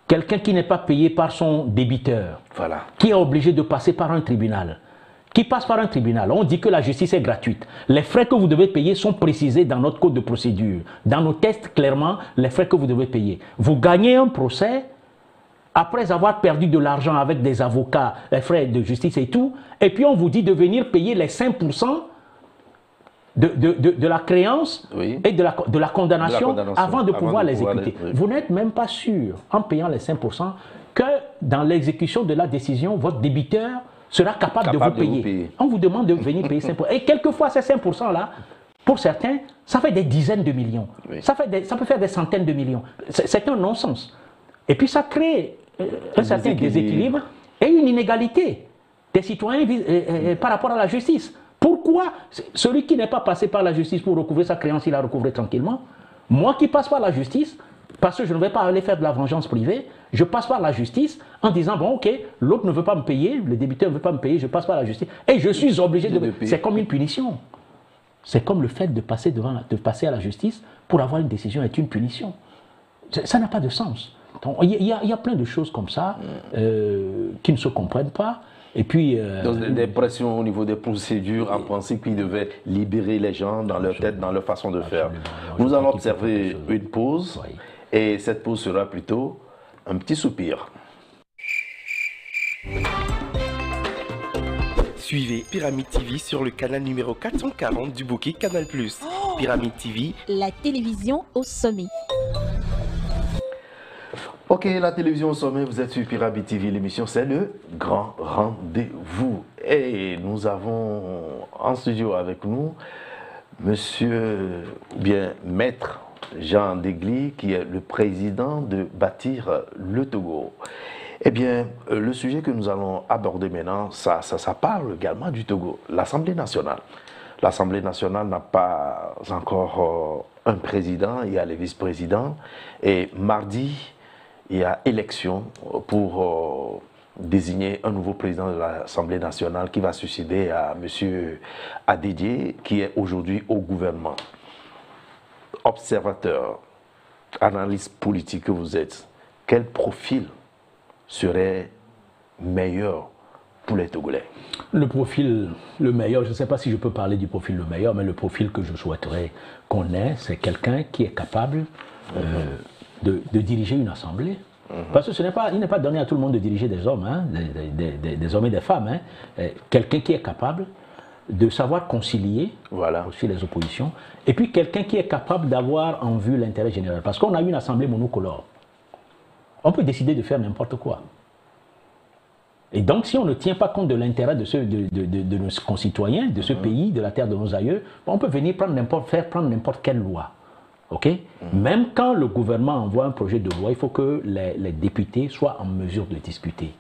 quelqu'un qui n'est pas payé par son débiteur, voilà. Qui est obligé de passer par un tribunal, qui passe par un tribunal. On dit que la justice est gratuite. Les frais que vous devez payer sont précisés dans notre code de procédure. Dans nos tests, clairement, les frais que vous devez payer. Vous gagnez un procès, après avoir perdu de l'argent avec des avocats, les frais de justice et tout, et puis on vous dit de venir payer les 5% de la créance et de la condamnation avant de pouvoir l'exécuter. Vous n'êtes même pas sûr, en payant les 5%, que dans l'exécution de la décision, votre débiteur sera capable de vous payer. On vous demande de venir payer 5%. Et quelquefois, ces 5%-là, pour certains, ça fait des dizaines de millions. Oui. Ça peut faire des centaines de millions. C'est un non-sens. Et puis ça crée un certain déséquilibre et une inégalité des citoyens par rapport à la justice. Pourquoi celui qui n'est pas passé par la justice pour recouvrer sa créance, il a recouvré tranquillement? Moi qui passe par la justice, parce que je ne vais pas aller faire de la vengeance privée, je passe par la justice en disant, bon ok, l'autre ne veut pas me payer, le débiteur ne veut pas me payer, je passe par la justice et je suis obligé de payer. C'est comme une punition. C'est comme le fait de passer à la justice pour avoir une décision est une punition. Ça n'a pas de sens. Donc, il y a plein de choses comme ça qui ne se comprennent pas. Et puis, donc, des pressions au niveau des procédures, en principe, qui devaient libérer les gens dans leur tête, dans leur façon de faire. Nous allons observer une pause, et cette pause sera plutôt un petit soupir. Suivez Pyramide TV sur le canal numéro 440 du bouquet Canal+. Oh, Pyramide TV, la télévision au sommet. Ok, la télévision au sommet, vous êtes sur Pyramide TV, l'émission c'est le grand rendez-vous. Et nous avons en studio avec nous monsieur, ou bien maître Jean Degli, qui est le président de Bâtir le Togo. Eh bien, le sujet que nous allons aborder maintenant, ça parle également du Togo, l'Assemblée nationale. L'Assemblée nationale n'a pas encore un président, il y a les vice-présidents. Et mardi, il y a élection pour désigner un nouveau président de l'Assemblée nationale qui va succéder à M. Adédié, qui est aujourd'hui au gouvernement. Observateur, analyste politique que vous êtes, quel profil serait meilleur pour les Togolais? Le profil le meilleur, je ne sais pas si je peux parler du profil le meilleur, mais le profil que je souhaiterais qu'on ait, c'est quelqu'un qui est capable de diriger une assemblée. Parce que il n'est pas donné à tout le monde de diriger des hommes, hein, des hommes et des femmes. Hein. Quelqu'un qui est capable de savoir concilier aussi les oppositions, et puis quelqu'un qui est capable d'avoir en vue l'intérêt général. Parce qu'on a une assemblée monocolore. On peut décider de faire n'importe quoi. Et donc, si on ne tient pas compte de l'intérêt de nos concitoyens, de ce pays, de la terre de nos aïeux, on peut venir faire prendre n'importe quelle loi. Okay? Même quand le gouvernement envoie un projet de loi, il faut que les députés soient en mesure de discuter,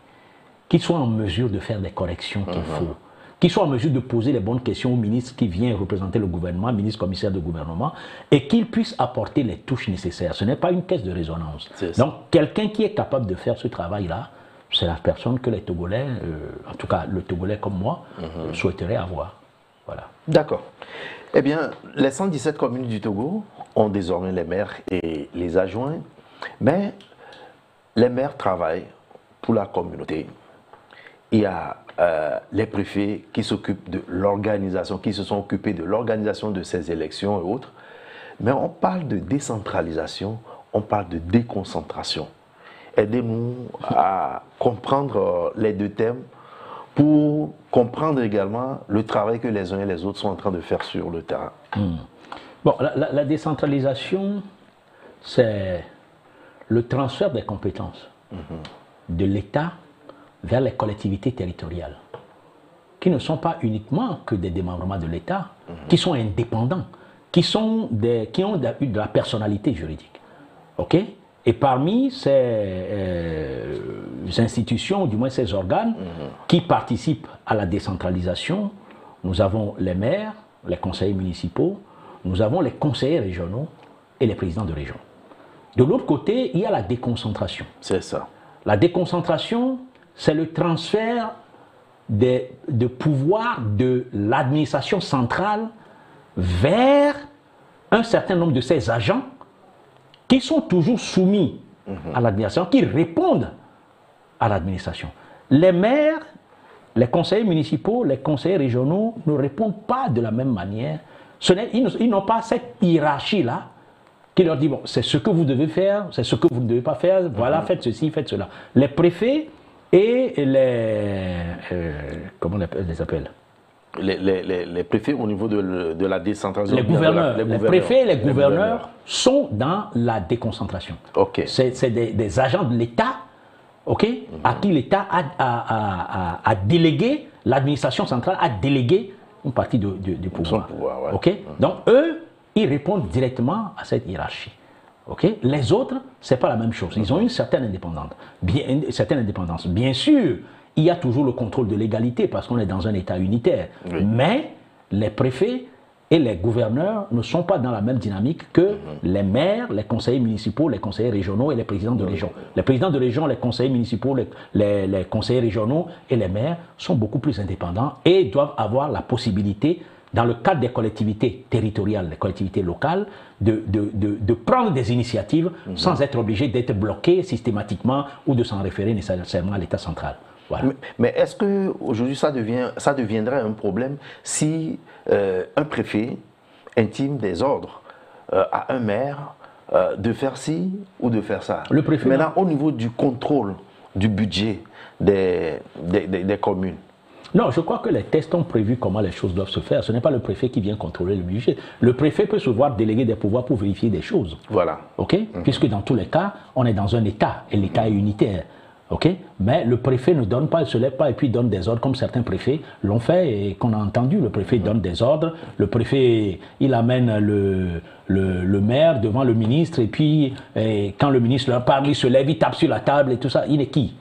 qu'ils soient en mesure de faire des corrections qu'il faut, qu'ils soient en mesure de poser les bonnes questions au ministre qui vient représenter le gouvernement, ministre commissaire de gouvernement, et qu'ils puissent apporter les touches nécessaires. Ce n'est pas une caisse de résonance. Donc, quelqu'un qui est capable de faire ce travail-là, c'est la personne que les Togolais, en tout cas le Togolais comme moi, souhaiteraient avoir. Voilà. D'accord. Eh bien, les 117 communes du Togo ont désormais les maires et les adjoints, mais les maires travaillent pour la communauté. Il y a les préfets qui s'occupent de l'organisation, qui se sont occupés de l'organisation de ces élections et autres. Mais on parle de décentralisation, on parle de déconcentration. Aidez-nous à comprendre les deux thèmes pour comprendre également le travail que les uns et les autres sont en train de faire sur le terrain. Bon, la décentralisation, c'est le transfert des compétences de l'État vers les collectivités territoriales, qui ne sont pas uniquement que des démembrements de l'État, qui sont indépendants, qui ont de la personnalité juridique. OK? Et parmi ces institutions, ou du moins ces organes, qui participent à la décentralisation, nous avons les maires, les conseillers municipaux, nous avons les conseillers régionaux et les présidents de région. De l'autre côté, il y a la déconcentration. C'est ça. La déconcentration, c'est le transfert de pouvoir de l'administration centrale vers un certain nombre de ses agents qui sont toujours soumis à l'administration, qui répondent à l'administration. Les maires, les conseillers municipaux, les conseillers régionaux ne répondent pas de la même manière. Ils n'ont pas cette hiérarchie-là qui leur dit, bon, c'est ce que vous devez faire, c'est ce que vous ne devez pas faire, voilà, faites ceci, faites cela. Les préfets et les... comment on les appelle? Les préfets au niveau de la décentralisation. Les gouverneurs. Les préfets et les gouverneurs sont dans la déconcentration. Okay. C'est des agents de l'État ok, à qui l'État a délégué, l'administration centrale a délégué une partie du pouvoir. Son pouvoir, ouais. Ok, donc eux, ils répondent directement à cette hiérarchie. Okay? Les autres, ce n'est pas la même chose. Ils ont une certaine indépendance. Bien sûr, il y a toujours le contrôle de l'égalité parce qu'on est dans un État unitaire. Oui. Mais les préfets et les gouverneurs ne sont pas dans la même dynamique que les maires, les conseillers municipaux, les conseillers régionaux et les présidents de région. Les présidents de région, les conseillers municipaux, les conseillers régionaux et les maires sont beaucoup plus indépendants et doivent avoir la possibilité, dans le cadre des collectivités territoriales, des collectivités locales, de prendre des initiatives sans être obligés d'être bloqués systématiquement ou de s'en référer nécessairement à l'État central. Voilà. Mais est-ce qu'aujourd'hui ça deviendrait un problème si un préfet intime des ordres à un maire de faire ci ou de faire ça? Le préfet, maintenant, au niveau du contrôle du budget des communes, non, je crois que les tests ont prévu comment les choses doivent se faire. Ce n'est pas le préfet qui vient contrôler le budget. Le préfet peut se voir déléguer des pouvoirs pour vérifier des choses. Voilà. Ok? Puisque dans tous les cas, on est dans un État et l'État est unitaire. Ok? Mais le préfet ne donne pas, il ne se lève pas et puis donne des ordres comme certains préfets l'ont fait et qu'on a entendu. Le préfet donne des ordres. Le préfet, il amène le maire devant le ministre et puis quand le ministre leur parle, il se lève, il tape sur la table et tout ça. Il est qui?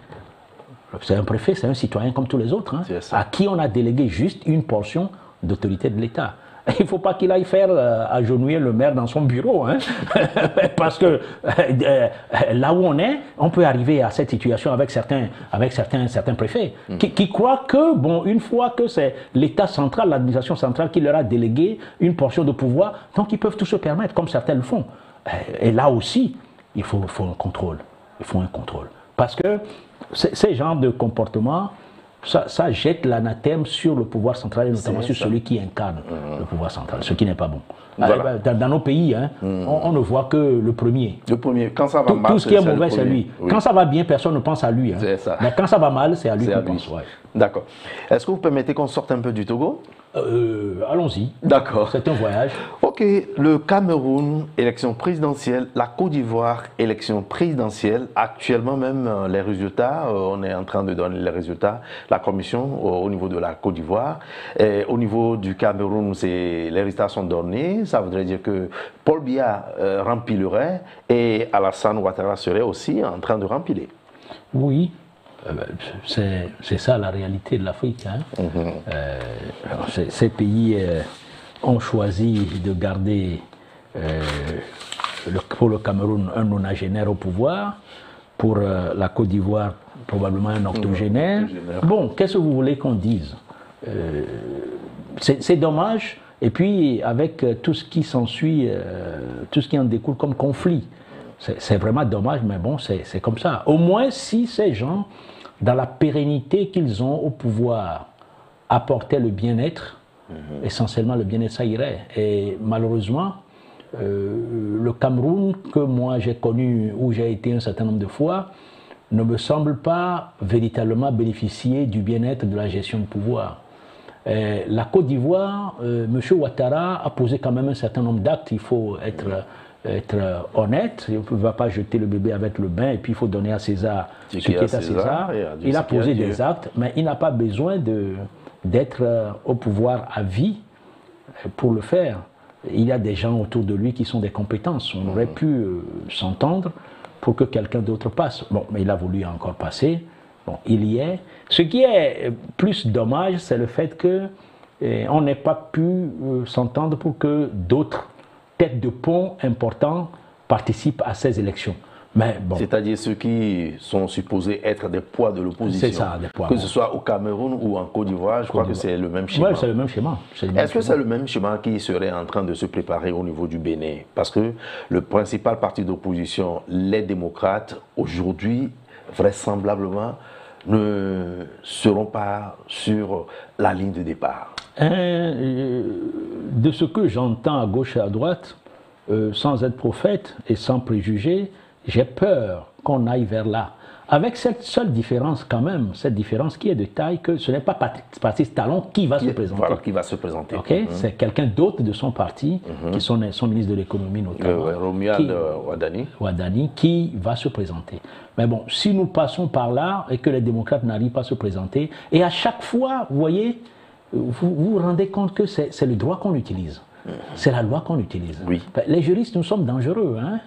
C'est un préfet, c'est un citoyen comme tous les autres, hein, à qui on a délégué juste une portion d'autorité de l'État. Il ne faut pas qu'il aille faire agenouiller le maire dans son bureau, hein, parce que là où on est, on peut arriver à cette situation avec certains préfets qui croient que, bon, une fois que c'est l'État central, l'administration centrale qui leur a délégué une portion de pouvoir, donc ils peuvent tout se permettre, comme certains le font. Et là aussi, il faut un contrôle. Il faut un contrôle. Parce que ces genres de comportements, ça jette l'anathème sur le pouvoir central et notamment sur celui qui incarne le pouvoir central, ce qui n'est pas bon. Voilà. Dans nos pays, hein, on ne voit que le premier. Le premier, quand ça va mal, tout ce qui est mauvais, c'est lui. Oui. Quand ça va bien, personne ne pense à lui. Hein. Ça. Mais quand ça va mal, c'est à lui qu'on pense. Ouais. D'accord. Est-ce que vous permettez qu'on sorte un peu du Togo? Allons-y. D'accord. C'est un voyage. Ok, le Cameroun, élection présidentielle, la Côte d'Ivoire, élection présidentielle. Actuellement même, les résultats, on est en train de donner les résultats. La commission au niveau de la Côte d'Ivoire. Au niveau du Cameroun, les résultats sont donnés. Ça voudrait dire que Paul Biya rempilerait et Alassane Ouattara serait aussi en train de rempiler. Oui. C'est ça la réalité de l'Afrique. Hein. Ces pays ont choisi de garder pour le Cameroun un nonagénaire au pouvoir, pour la Côte d'Ivoire probablement un octogénaire. Bon, qu'est-ce que vous voulez qu'on dise? C'est dommage, et puis avec tout ce qui s'ensuit, tout ce qui en découle comme conflit. C'est vraiment dommage, mais bon, c'est comme ça. Au moins, si ces gens, dans la pérennité qu'ils ont au pouvoir, apportaient le bien-être, essentiellement le bien-être, ça irait. Et malheureusement, le Cameroun, que moi j'ai connu, où j'ai été un certain nombre de fois, ne me semble pas véritablement bénéficier du bien-être de la gestion de pouvoir. La Côte d'Ivoire, M. Ouattara a posé quand même un certain nombre d'actes, il faut être honnête, il ne va pas jeter le bébé avec le bain et puis il faut donner à César ce qui est à César. Il a posé des actes, mais il n'a pas besoin d'être au pouvoir à vie pour le faire. Il y a des gens autour de lui qui sont des compétences. On aurait pu s'entendre pour que quelqu'un d'autre passe. Bon, mais il a voulu encore passer. Bon, il y est. Ce qui est plus dommage, c'est le fait qu'on n'ait pas pu s'entendre pour que d'autres têtes de pont importants participent à ces élections. Bon. C'est-à-dire ceux qui sont supposés être des poids de l'opposition. C'est ça, des poids. Que ce soit au Cameroun ou en Côte d'Ivoire, je crois que c'est le même schéma. Oui, c'est le même schéma. Est-ce que c'est le même schéma qui serait en train de se préparer au niveau du Bénin? Parce que le principal parti d'opposition, les démocrates, aujourd'hui, vraisemblablement, ne seront pas sur la ligne de départ. De ce que j'entends à gauche et à droite, sans être prophète et sans préjugés, j'ai peur qu'on aille vers là. avec cette seule différence quand même, cette différence qui est de taille, que ce n'est pas Patrice Talon qui va se présenter. Voilà, qui va se présenter. Okay? C'est quelqu'un d'autre de son parti, qui sont son ministre de l'économie notamment. Romuald Wadani, qui va se présenter. Mais bon, si nous passons par là et que les démocrates n'arrivent pas à se présenter, et à chaque fois, vous voyez, vous vous rendez compte que c'est le droit qu'on utilise. C'est la loi qu'on utilise. Oui. Les juristes, nous sommes dangereux. Hein?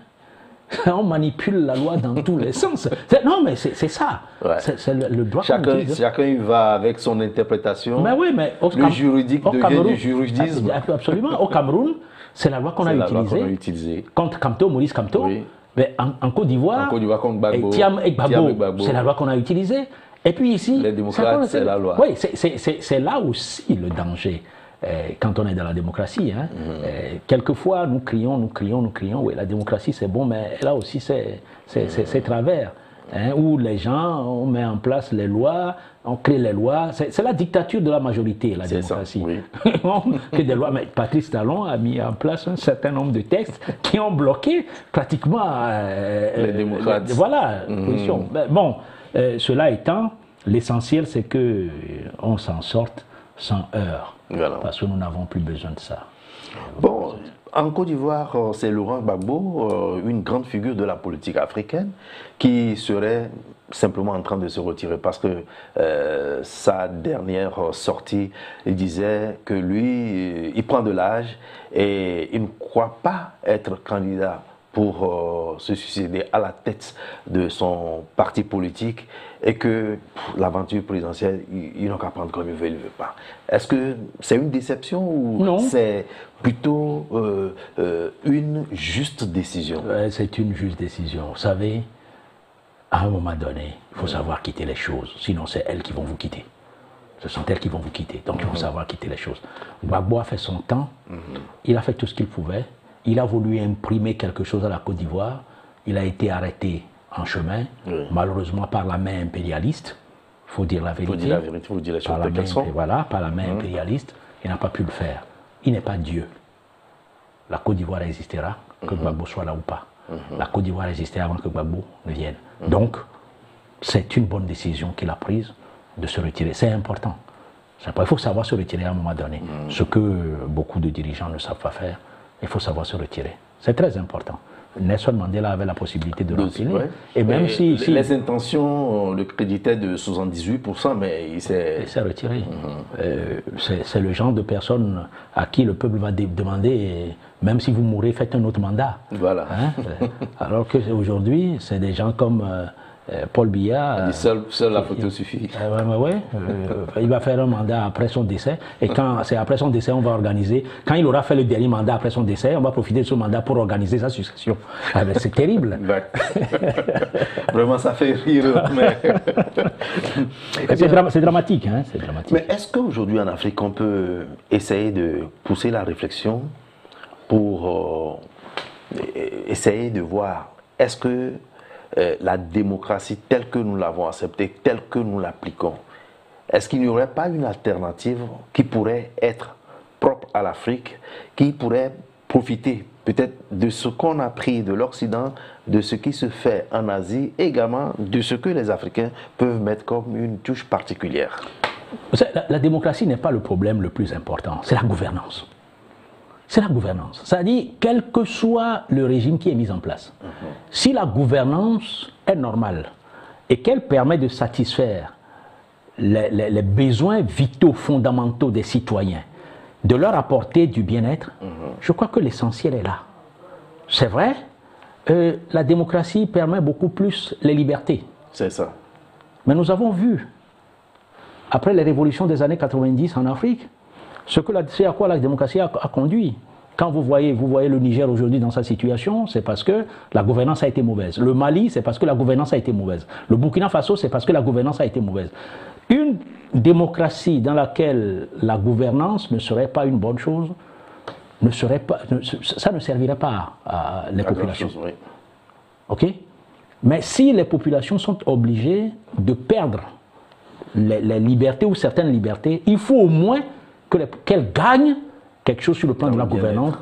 On manipule la loi dans tous les sens. Non, mais c'est ça. Ouais. C'est le droit qu'on utilise. Chacun y va avec son interprétation. Mais oui, mais le juridique devient du juridisme. Absolument. Au Cameroun, c'est la loi qu'on a utilisée. Contre Kamto, Maurice Kamto. Oui. Mais en Côte d'Ivoire, contre Gbagbo, Thiam Gbagbo, c'est la loi qu'on a utilisée. Et puis ici, les démocrates, c'est la loi. Oui, c'est là aussi le danger. Quand on est dans la démocratie, hein. Quelquefois nous crions, oui, la démocratie c'est bon, mais là aussi c'est travers, hein, où les gens, on met en place les lois, on crée les lois, c'est la dictature de la majorité, la démocratie. Ça, oui. Que des lois, mais Patrice Talon a mis en place un certain nombre de textes qui ont bloqué pratiquement les démocrates. Voilà, position. Bon, cela étant, l'essentiel c'est qu'on s'en sorte sans heurts. Voilà. Parce que nous n'avons plus besoin de ça. Bon, en Côte d'Ivoire, c'est Laurent Gbagbo, une grande figure de la politique africaine, qui serait simplement en train de se retirer parce que sa dernière sortie, il disait que lui, il prend de l'âge et il ne croit pas être candidat pour se succéder à la tête de son parti politique et que l'aventure présidentielle, il n'a qu'à prendre comme il ne veut pas. Est-ce que c'est une déception ou c'est plutôt une juste décision? C'est une juste décision. Vous savez, à un moment donné, il faut savoir quitter les choses. Sinon, c'est elles qui vont vous quitter. Ce sont elles qui vont vous quitter. Donc, il faut savoir quitter les choses. Gbagbo a fait son temps. Il a fait tout ce qu'il pouvait. Il a voulu imprimer quelque chose à la Côte d'Ivoire. Il a été arrêté en chemin, malheureusement par la main impérialiste. Il faut dire la vérité. Il faut dire la vérité, il faut dire les choses telles qu'elles sont. Voilà, par la main impérialiste. Il n'a pas pu le faire. Il n'est pas Dieu. La Côte d'Ivoire résistera, que Gbagbo soit là ou pas. La Côte d'Ivoire résistera avant que Gbagbo ne vienne. Donc, c'est une bonne décision qu'il a prise de se retirer. C'est important. Il faut savoir se retirer à un moment donné. Ce que beaucoup de dirigeants ne savent pas faire. Il faut savoir se retirer. C'est très important. Nelson Mandela avait la possibilité de retirer. Ouais. Et même si les intentions le créditaient de 78%, mais il s'est retiré. C'est le genre de personne à qui le peuple va demander, même si vous mourrez, faites un autre mandat. Voilà. Hein? Alors qu'aujourd'hui, c'est des gens comme Paul Biya. Seule la photo suffit. Il va faire un mandat après son décès. Et quand c'est après son décès, on va organiser. Quand il aura fait le dernier mandat après son décès, on va profiter de ce mandat pour organiser sa succession. C'est terrible. Vraiment, ça fait rire. C'est dramatique, hein? C'est dramatique. Mais est-ce qu'aujourd'hui en Afrique, on peut essayer de pousser la réflexion pour essayer de voir, est-ce que la démocratie telle que nous l'avons acceptée, telle que nous l'appliquons, est-ce qu'il n'y aurait pas une alternative qui pourrait être propre à l'Afrique, qui pourrait profiter peut-être de ce qu'on a pris de l'Occident, de ce qui se fait en Asie, et également de ce que les Africains peuvent mettre comme une touche particulière? La démocratie n'est pas le problème le plus important, c'est la gouvernance. C'est la gouvernance. C'est-à-dire, quel que soit le régime qui est mis en place, si la gouvernance est normale et qu'elle permet de satisfaire les besoins vitaux fondamentaux des citoyens, de leur apporter du bien-être, je crois que l'essentiel est là. C'est vrai, la démocratie permet beaucoup plus les libertés. C'est ça. Mais nous avons vu, après les révolutions des années 90 en Afrique, c'est à quoi la démocratie a conduit. Quand vous voyez le Niger aujourd'hui dans sa situation, c'est parce que la gouvernance a été mauvaise. Le Mali, c'est parce que la gouvernance a été mauvaise. Le Burkina Faso, c'est parce que la gouvernance a été mauvaise. Une démocratie dans laquelle la gouvernance ne serait pas une bonne chose, ça ne servirait pas à les populations. Oui. Ok? Mais si les populations sont obligées de perdre les libertés ou certaines libertés, il faut au moins qu'elles gagnent quelque chose sur le plan de la gouvernance,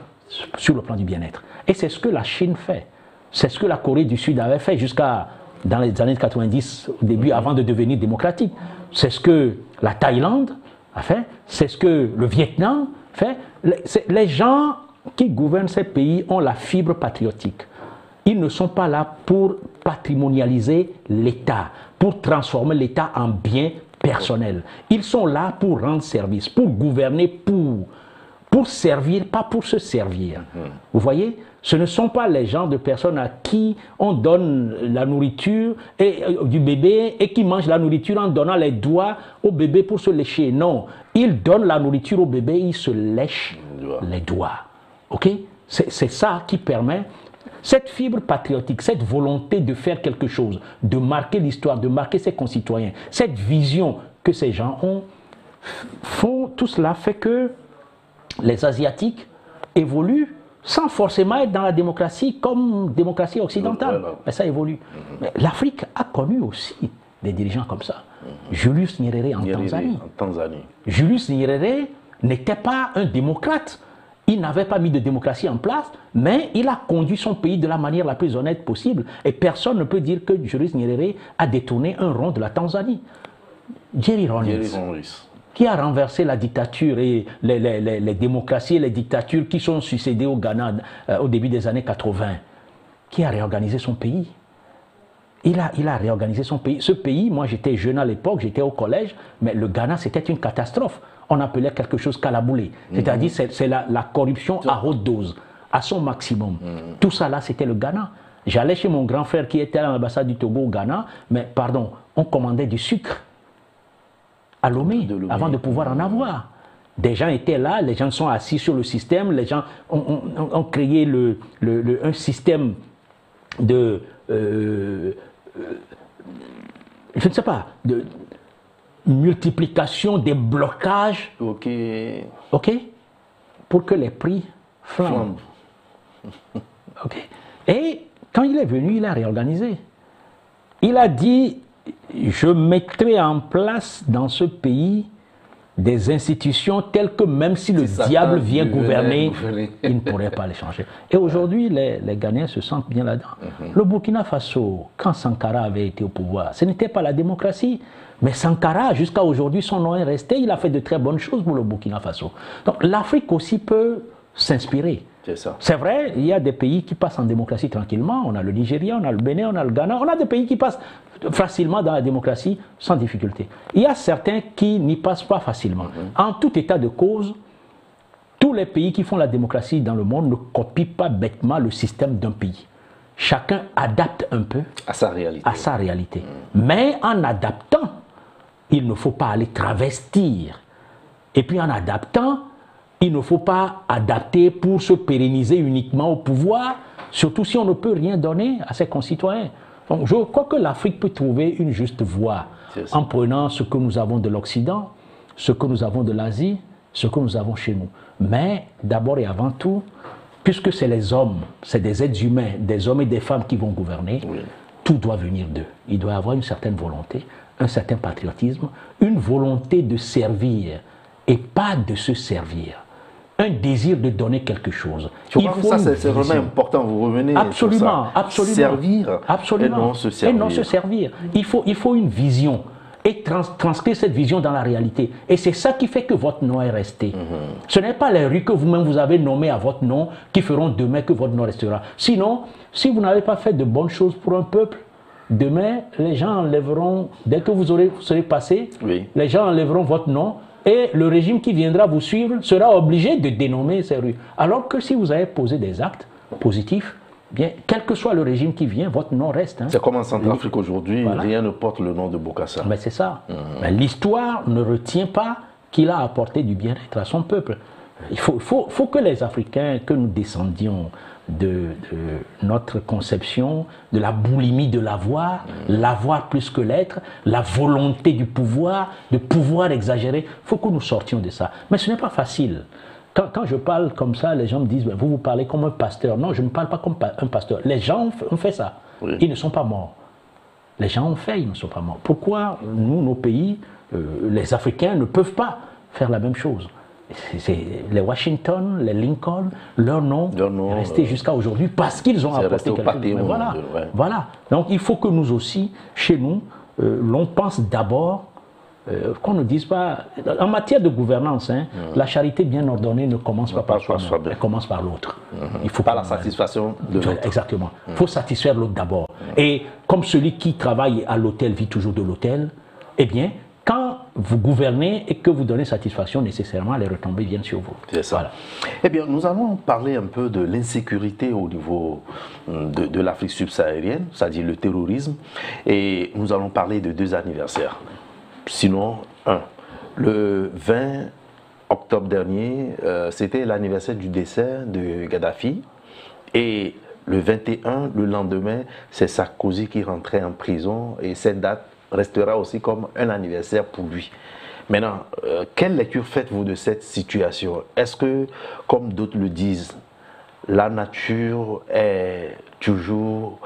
sur le plan du bien-être. Et c'est ce que la Chine fait. C'est ce que la Corée du Sud avait fait jusqu'à dans les années 90, au début, avant de devenir démocratique. C'est ce que la Thaïlande a fait, c'est ce que le Vietnam fait. Les gens qui gouvernent ces pays ont la fibre patriotique. Ils ne sont pas là pour patrimonialiser l'État, pour transformer l'État en bien personnel. Ils sont là pour rendre service, pour gouverner, pour servir, pas pour se servir. Vous voyez, ce ne sont pas les gens de personnes à qui on donne la nourriture du bébé et qui mangent la nourriture en donnant les doigts au bébé pour se lécher. Non, ils donnent la nourriture au bébé, ils se lèchent les doigts. Ok? C'est ça qui permet cette fibre patriotique, cette volonté de faire quelque chose, de marquer l'histoire, de marquer ses concitoyens, cette vision que ces gens ont, tout cela fait que les Asiatiques évoluent sans forcément être dans la démocratie comme démocratie occidentale. Mais ça évolue. Mais l'Afrique a connu aussi des dirigeants comme ça. Julius Nyerere en Tanzanie. Julius Nyerere n'était pas un démocrate. Il n'avait pas mis de démocratie en place, mais il a conduit son pays de la manière la plus honnête possible. Et personne ne peut dire que Julius Nyerere a détourné un rond de la Tanzanie. Jerry Rawlings, qui a renversé la dictature et les démocraties et les dictatures qui sont succédées au Ghana au début des années 80, qui a réorganisé son pays. Il a réorganisé son pays. Ce pays, moi j'étais jeune à l'époque, j'étais au collège, mais le Ghana c'était une catastrophe. On appelait quelque chose calaboulé. C'est-à-dire c'est la corruption à haute dose, à son maximum. Tout ça là, c'était le Ghana. J'allais chez mon grand frère qui était à l'ambassade du Togo au Ghana, mais pardon, on commandait du sucre à Lomé avant de pouvoir en avoir. Des gens étaient là, les gens sont assis sur le système, les gens ont créé un système de... je ne sais pas, de multiplication des blocages, ok, pour que les prix flambent. Ok. Et quand il est venu, il a réorganisé. Il a dit, je mettrai en place dans ce pays des institutions telles que même si le diable vient gouverner, il ne pourrait pas les changer. Et aujourd'hui, les Ghanéens se sentent bien là-dedans. Le Burkina Faso, quand Sankara avait été au pouvoir, ce n'était pas la démocratie. Mais Sankara, jusqu'à aujourd'hui, son nom est resté. Il a fait de très bonnes choses pour le Burkina Faso. Donc l'Afrique aussi peut s'inspirer. C'est vrai, il y a des pays qui passent en démocratie tranquillement. On a le Nigeria, on a le Bénin, on a le Ghana. On a des pays qui passent facilement dans la démocratie sans difficulté. Il y a certains qui n'y passent pas facilement. En tout état de cause, tous les pays qui font la démocratie dans le monde ne copient pas bêtement le système d'un pays. Chacun adapte un peu à sa réalité. Mais en adaptant, il ne faut pas aller travestir. Et puis en adaptant, il ne faut pas adapter pour se pérenniser uniquement au pouvoir, surtout si on ne peut rien donner à ses concitoyens. Donc je crois que l'Afrique peut trouver une juste voie en prenant ce que nous avons de l'Occident, ce que nous avons de l'Asie, ce que nous avons chez nous. Mais d'abord et avant tout, puisque c'est les hommes, c'est des êtres humains, des hommes et des femmes qui vont gouverner, tout doit venir d'eux. Il doit y avoir une certaine volonté, un certain patriotisme, une volonté de servir et pas de se servir. Un désir de donner quelque chose. Je crois que ça, c'est vraiment important. Vous revenez sur ça. Absolument. Servir et non se servir. Et non se servir. Il faut une vision et transcrire cette vision dans la réalité. Et c'est ça qui fait que votre nom est resté. Ce n'est pas les rues que vous-même vous avez nommées à votre nom qui feront demain que votre nom restera. Sinon, si vous n'avez pas fait de bonnes choses pour un peuple, demain, les gens enlèveront, dès que vous serez passé, les gens enlèveront votre nom. Et le régime qui viendra vous suivre sera obligé de dénommer ces rues. Alors que si vous avez posé des actes positifs, bien, quel que soit le régime qui vient, votre nom reste. C'est comme en Centrafrique aujourd'hui, rien ne porte le nom de Bokassa. Mais c'est ça. L'histoire ne retient pas qu'il a apporté du bien-être à son peuple. Il faut que les Africains, que nous descendions de notre conception, de la boulimie de l'avoir plus que l'être, la volonté du pouvoir, de pouvoir exagérer. Il faut que nous sortions de ça. Mais ce n'est pas facile. Quand je parle comme ça, les gens me disent, vous parlez comme un pasteur. Non, je ne parle pas comme un pasteur. Les gens ont fait ça. Ils ne sont pas morts. Les gens ont fait, ils ne sont pas morts. Pourquoi nous, nos pays, les Africains, ne peuvent pas faire la même chose? les Washington, les Lincoln, leur nom est resté jusqu'à aujourd'hui parce qu'ils ont apporté quelque chose. Voilà, voilà. Donc il faut que nous aussi, chez nous, l'on pense d'abord, qu'on ne dise pas, en matière de gouvernance, la charité bien ordonnée ne commence pas par soi-même, elle commence par l'autre. Il faut pas la satisfaction de l'autre. Exactement. Il faut satisfaire l'autre d'abord. Et comme celui qui travaille à l'hôtel vit toujours de l'hôtel, eh bien, quand vous gouvernez et que vous donnez satisfaction, nécessairement, les retombées viennent sur vous. C'est ça. Voilà. Eh bien, nous allons parler un peu de l'insécurité au niveau de l'Afrique subsaharienne, c'est-à-dire le terrorisme. Et nous allons parler de 2 anniversaires. Sinon, le 20 octobre dernier, c'était l'anniversaire du décès de Kadhafi. Et le 21, le lendemain, c'est Sarkozy qui rentrait en prison. Et cette date restera aussi comme un anniversaire pour lui. Maintenant, quelle lecture faites-vous de cette situation? Est-ce que, comme d'autres le disent, la nature est toujours,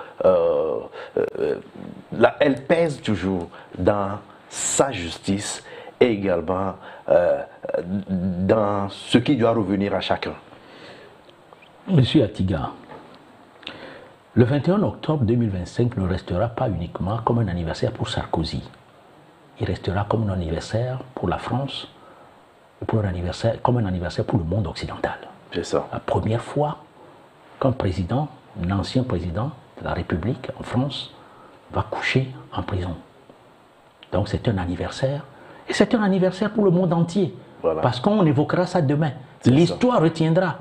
elle pèse toujours dans sa justice et également dans ce qui doit revenir à chacun? Monsieur Atiga, le 21 octobre 2025 ne restera pas uniquement comme un anniversaire pour Sarkozy. Il restera comme un anniversaire pour la France et comme un anniversaire pour le monde occidental. C'est ça. La première fois qu'un président, un ancien président de la République en France, va coucher en prison. Donc c'est un anniversaire. Et c'est un anniversaire pour le monde entier. Voilà. Parce qu'on évoquera ça demain. L'histoire retiendra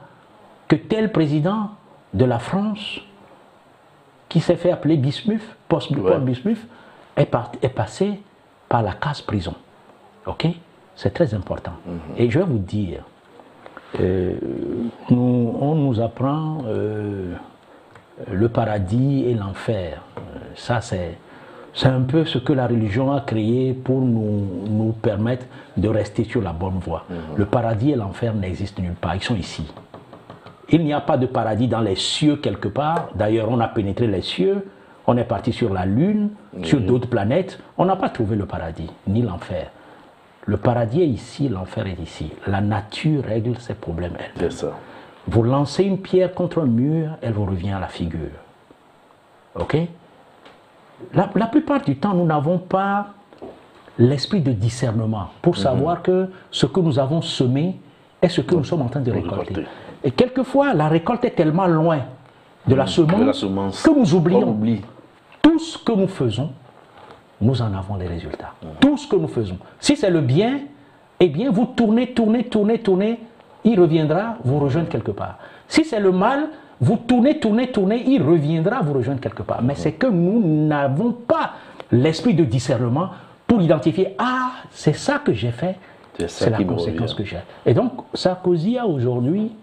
que tel président de la France, qui s'est fait appeler Bismuth, Paul Bismuth, est passé par la case prison. Ok? C'est très important. Et je vais vous dire, on nous apprend le paradis et l'enfer. Ça, c'est un peu ce que la religion a créé pour nous permettre de rester sur la bonne voie. Le paradis et l'enfer n'existent nulle part, ils sont ici. Il n'y a pas de paradis dans les cieux quelque part. D'ailleurs, on a pénétré les cieux, on est parti sur la Lune, sur d'autres planètes. On n'a pas trouvé le paradis, ni l'enfer. Le paradis est ici, l'enfer est ici. La nature règle ses problèmes elle-même. C'est ça. Vous lancez une pierre contre un mur, elle vous revient à la figure. Ok? La plupart du temps, nous n'avons pas l'esprit de discernement pour savoir que ce que nous avons semé est ce que nous sommes en train de récolter. Et quelquefois, la récolte est tellement loin de la semence que nous oublions. Tout ce que nous faisons, nous en avons les résultats. Tout ce que nous faisons. Si c'est le bien, eh bien, vous tournez, il reviendra vous rejoindre quelque part. Si c'est le mal, vous tournez, il reviendra vous rejoindre quelque part. Mais c'est que nous n'avons pas l'esprit de discernement pour identifier, ah, c'est ça que j'ai fait, c'est la conséquence que j'ai. Et donc, Sarkozy a aujourd'hui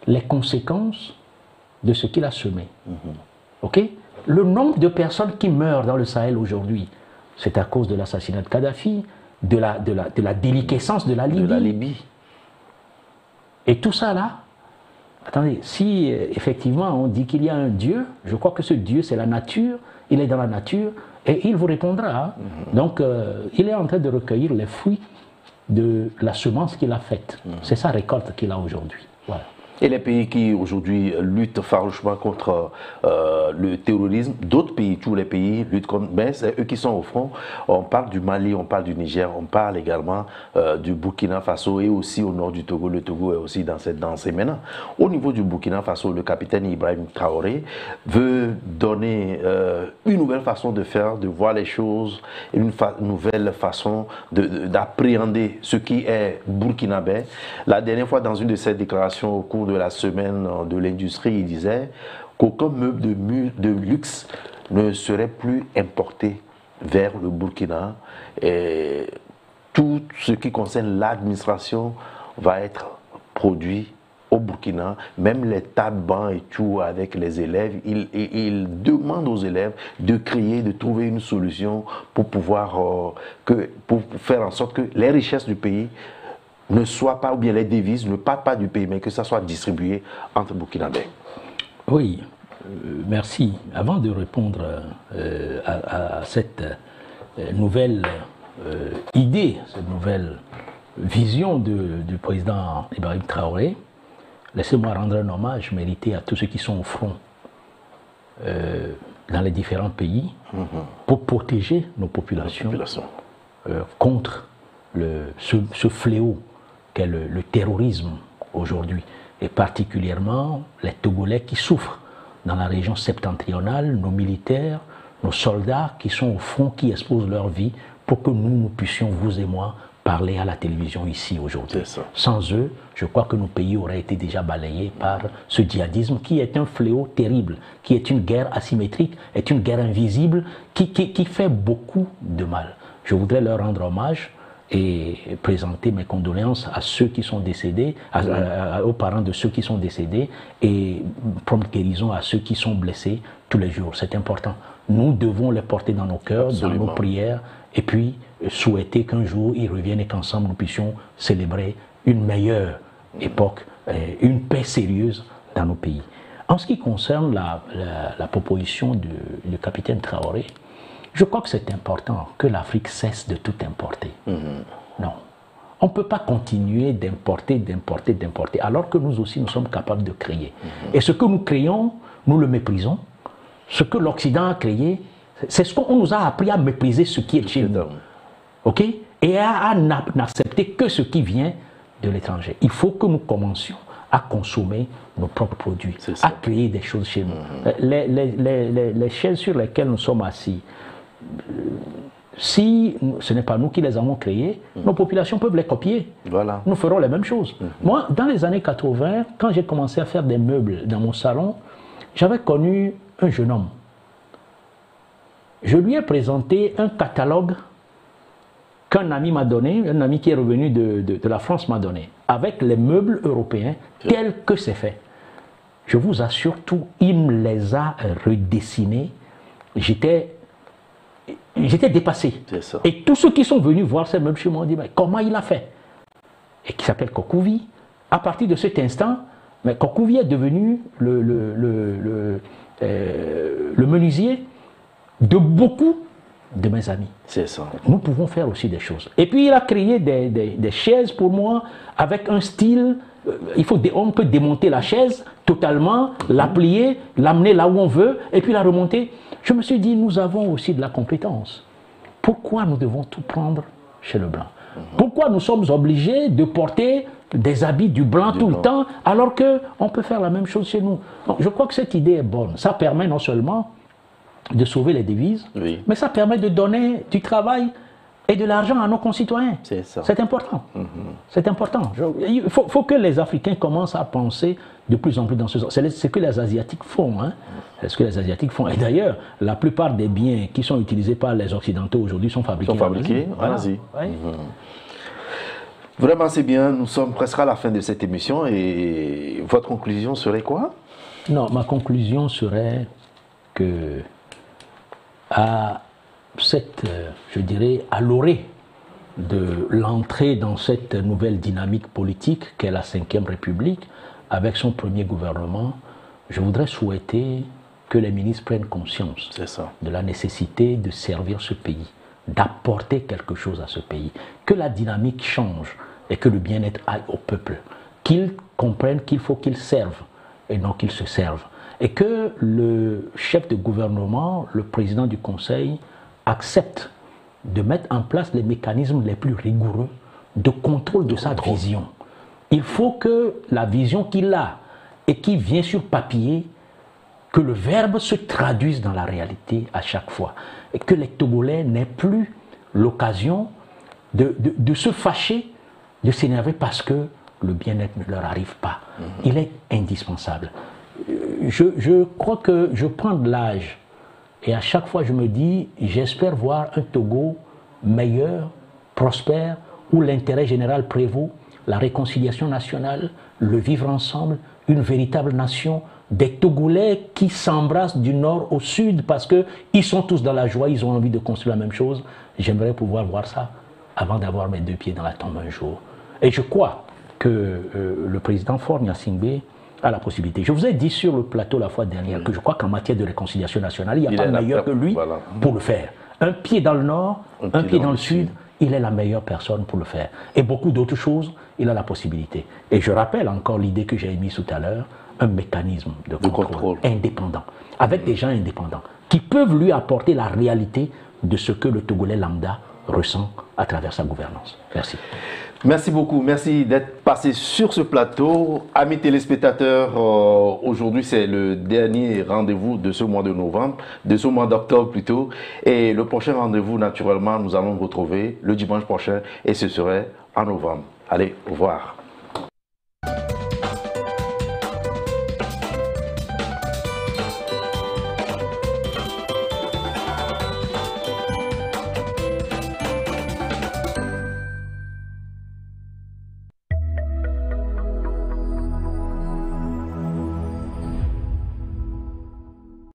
les conséquences de ce qu'il a semé. Ok? Le nombre de personnes qui meurent dans le Sahel aujourd'hui, c'est à cause de l'assassinat de Kadhafi, de la déliquescence de la Libye. Et tout ça là, attendez, si effectivement on dit qu'il y a un Dieu, je crois que ce Dieu c'est la nature, il est dans la nature et il vous répondra. Donc il est en train de recueillir les fruits de la semence qu'il a faite. C'est sa récolte qu'il a aujourd'hui. Voilà. Et les pays qui aujourd'hui luttent farouchement contre le terrorisme, d'autres pays, tous les pays luttent contre, mais c'est eux qui sont au front. On parle du Mali, on parle du Niger, on parle également du Burkina Faso et aussi au nord du Togo. Le Togo est aussi dans cette danse. Et maintenant, au niveau du Burkina Faso, le capitaine Ibrahim Traoré veut donner une nouvelle façon de faire, de voir les choses, une nouvelle façon d'appréhender ce qui est burkinabé. La dernière fois, dans une de ses déclarations au cours de la semaine de l'industrie, il disait qu'aucun meuble de luxe ne serait plus importé vers le Burkina et tout ce qui concerne l'administration va être produit au Burkina, même les tas de bancs et tout avec les élèves, il demande aux élèves de créer, de trouver une solution pour pouvoir pour faire en sorte que les richesses du pays ne soient pas, ou bien les devises ne partent pas du pays, mais que ça soit distribué entre Burkinabés. Oui, merci. Avant de répondre à cette nouvelle idée, cette nouvelle vision du président Ibrahim Traoré, laissez-moi rendre un hommage mérité à tous ceux qui sont au front dans les différents pays pour protéger nos populations contre ce fléau qu'est le terrorisme aujourd'hui, et particulièrement les Togolais qui souffrent dans la région septentrionale, nos militaires, nos soldats qui sont au front, qui exposent leur vie pour que nous puissions, vous et moi, parler à la télévision ici aujourd'hui. Sans eux, je crois que nos pays auraient été déjà balayés par ce djihadisme qui est un fléau terrible, qui est une guerre asymétrique, est une guerre invisible, qui fait beaucoup de mal. Je voudrais leur rendre hommage et présenter mes condoléances à ceux qui sont décédés, aux parents de ceux qui sont décédés, et prompte guérison à ceux qui sont blessés tous les jours. C'est important. Nous devons les porter dans nos cœurs, dans nos prières, et puis souhaiter qu'un jour ils reviennent et qu'ensemble nous puissions célébrer une meilleure époque, une paix sérieuse dans nos pays. En ce qui concerne la proposition du capitaine Traoré, je crois que c'est important que l'Afrique cesse de tout importer. Non. On ne peut pas continuer d'importer, alors que nous aussi, nous sommes capables de créer. Et ce que nous créons, nous le méprisons. Ce que l'Occident a créé, c'est ce qu'on nous a appris à mépriser ce qui est chez nous. OK? Et à n'accepter que ce qui vient de l'étranger. Il faut que nous commencions à consommer nos propres produits, à créer des choses chez nous. Les chaises sur lesquelles nous sommes assis, si ce n'est pas nous qui les avons créées, nos populations peuvent les copier. Voilà. Nous ferons les mêmes choses. Moi, dans les années 80, quand j'ai commencé à faire des meubles dans mon salon, j'avais connu un jeune homme. Je lui ai présenté un catalogue qu'un ami m'a donné, un ami qui est revenu de la France m'a donné, avec les meubles européens tels que c'est fait. Je vous assure, tout, il me les a redessinés. J'étais dépassé. Et tous ceux qui sont venus voir ces meubles chez moi ont dit, mais comment il a fait? Et qui s'appelle Kokouvi. À partir de cet instant, mais Kokouvi est devenu le menuisier de beaucoup de mes amis. C'est ça. Nous pouvons faire aussi des choses. Et puis il a créé des chaises pour moi avec un style. On peut démonter la chaise totalement, la plier, l'amener là où on veut et puis la remonter. Je me suis dit, nous avons aussi de la compétence. Pourquoi nous devons tout prendre chez le blanc? Pourquoi nous sommes obligés de porter des habits du blanc tout le temps alors qu'on peut faire la même chose chez nous? Donc, je crois que cette idée est bonne. Ça permet non seulement de sauver les devises, mais ça permet de donner du travail et de l'argent à nos concitoyens. C'est important. C'est important. Il faut que les Africains commencent à penser de plus en plus dans ce sens. C'est ce que les Asiatiques font. C'est ce que les Asiatiques font. Et d'ailleurs, la plupart des biens qui sont utilisés par les Occidentaux aujourd'hui sont fabriqués en Asie. Vraiment, c'est bien. Nous sommes presque à la fin de cette émission. Et votre conclusion serait quoi? Non, ma conclusion serait que je dirais, à l'orée de l'entrée dans cette nouvelle dynamique politique qu'est la Ve République, avec son premier gouvernement, je voudrais souhaiter que les ministres prennent conscience de la nécessité de servir ce pays, d'apporter quelque chose à ce pays, que la dynamique change et que le bien-être aille au peuple, qu'ils comprennent qu'il faut qu'ils servent et non qu'ils se servent, et que le chef de gouvernement, le président du Conseil, accepte de mettre en place les mécanismes les plus rigoureux de contrôle de sa vision. Il faut que la vision qu'il a et qui vient sur papier, que le verbe se traduise dans la réalité à chaque fois. Et que les Togolais n'aient plus l'occasion de se fâcher, de s'énerver parce que le bien-être ne leur arrive pas. Il est indispensable. Je crois que je prends de l'âge et à chaque fois je me dis, j'espère voir un Togo meilleur, prospère, où l'intérêt général prévaut, la réconciliation nationale, le vivre ensemble, une véritable nation, des Togolais qui s'embrassent du nord au sud parce qu'ils sont tous dans la joie, ils ont envie de construire la même chose. J'aimerais pouvoir voir ça avant d'avoir mes deux pieds dans la tombe un jour. Et je crois que le président Faure Gnassingbé a la possibilité. Je vous ai dit sur le plateau la fois dernière que je crois qu'en matière de réconciliation nationale, il n'y a pas meilleur que lui pour le faire. Un pied dans le nord, un pied dans le sud, il est la meilleure personne pour le faire. Et beaucoup d'autres choses, il a la possibilité. Et je rappelle encore l'idée que j'ai émise tout à l'heure, un mécanisme de contrôle indépendant, avec des gens indépendants, qui peuvent lui apporter la réalité de ce que le Togolais lambda ressent à travers sa gouvernance. Merci. Merci beaucoup, merci d'être passé sur ce plateau. Amis téléspectateurs, aujourd'hui c'est le dernier rendez-vous de ce mois de novembre, de ce mois d'octobre plutôt. Et le prochain rendez-vous, naturellement, nous allons retrouver le dimanche prochain et ce serait en novembre. Allez, au revoir.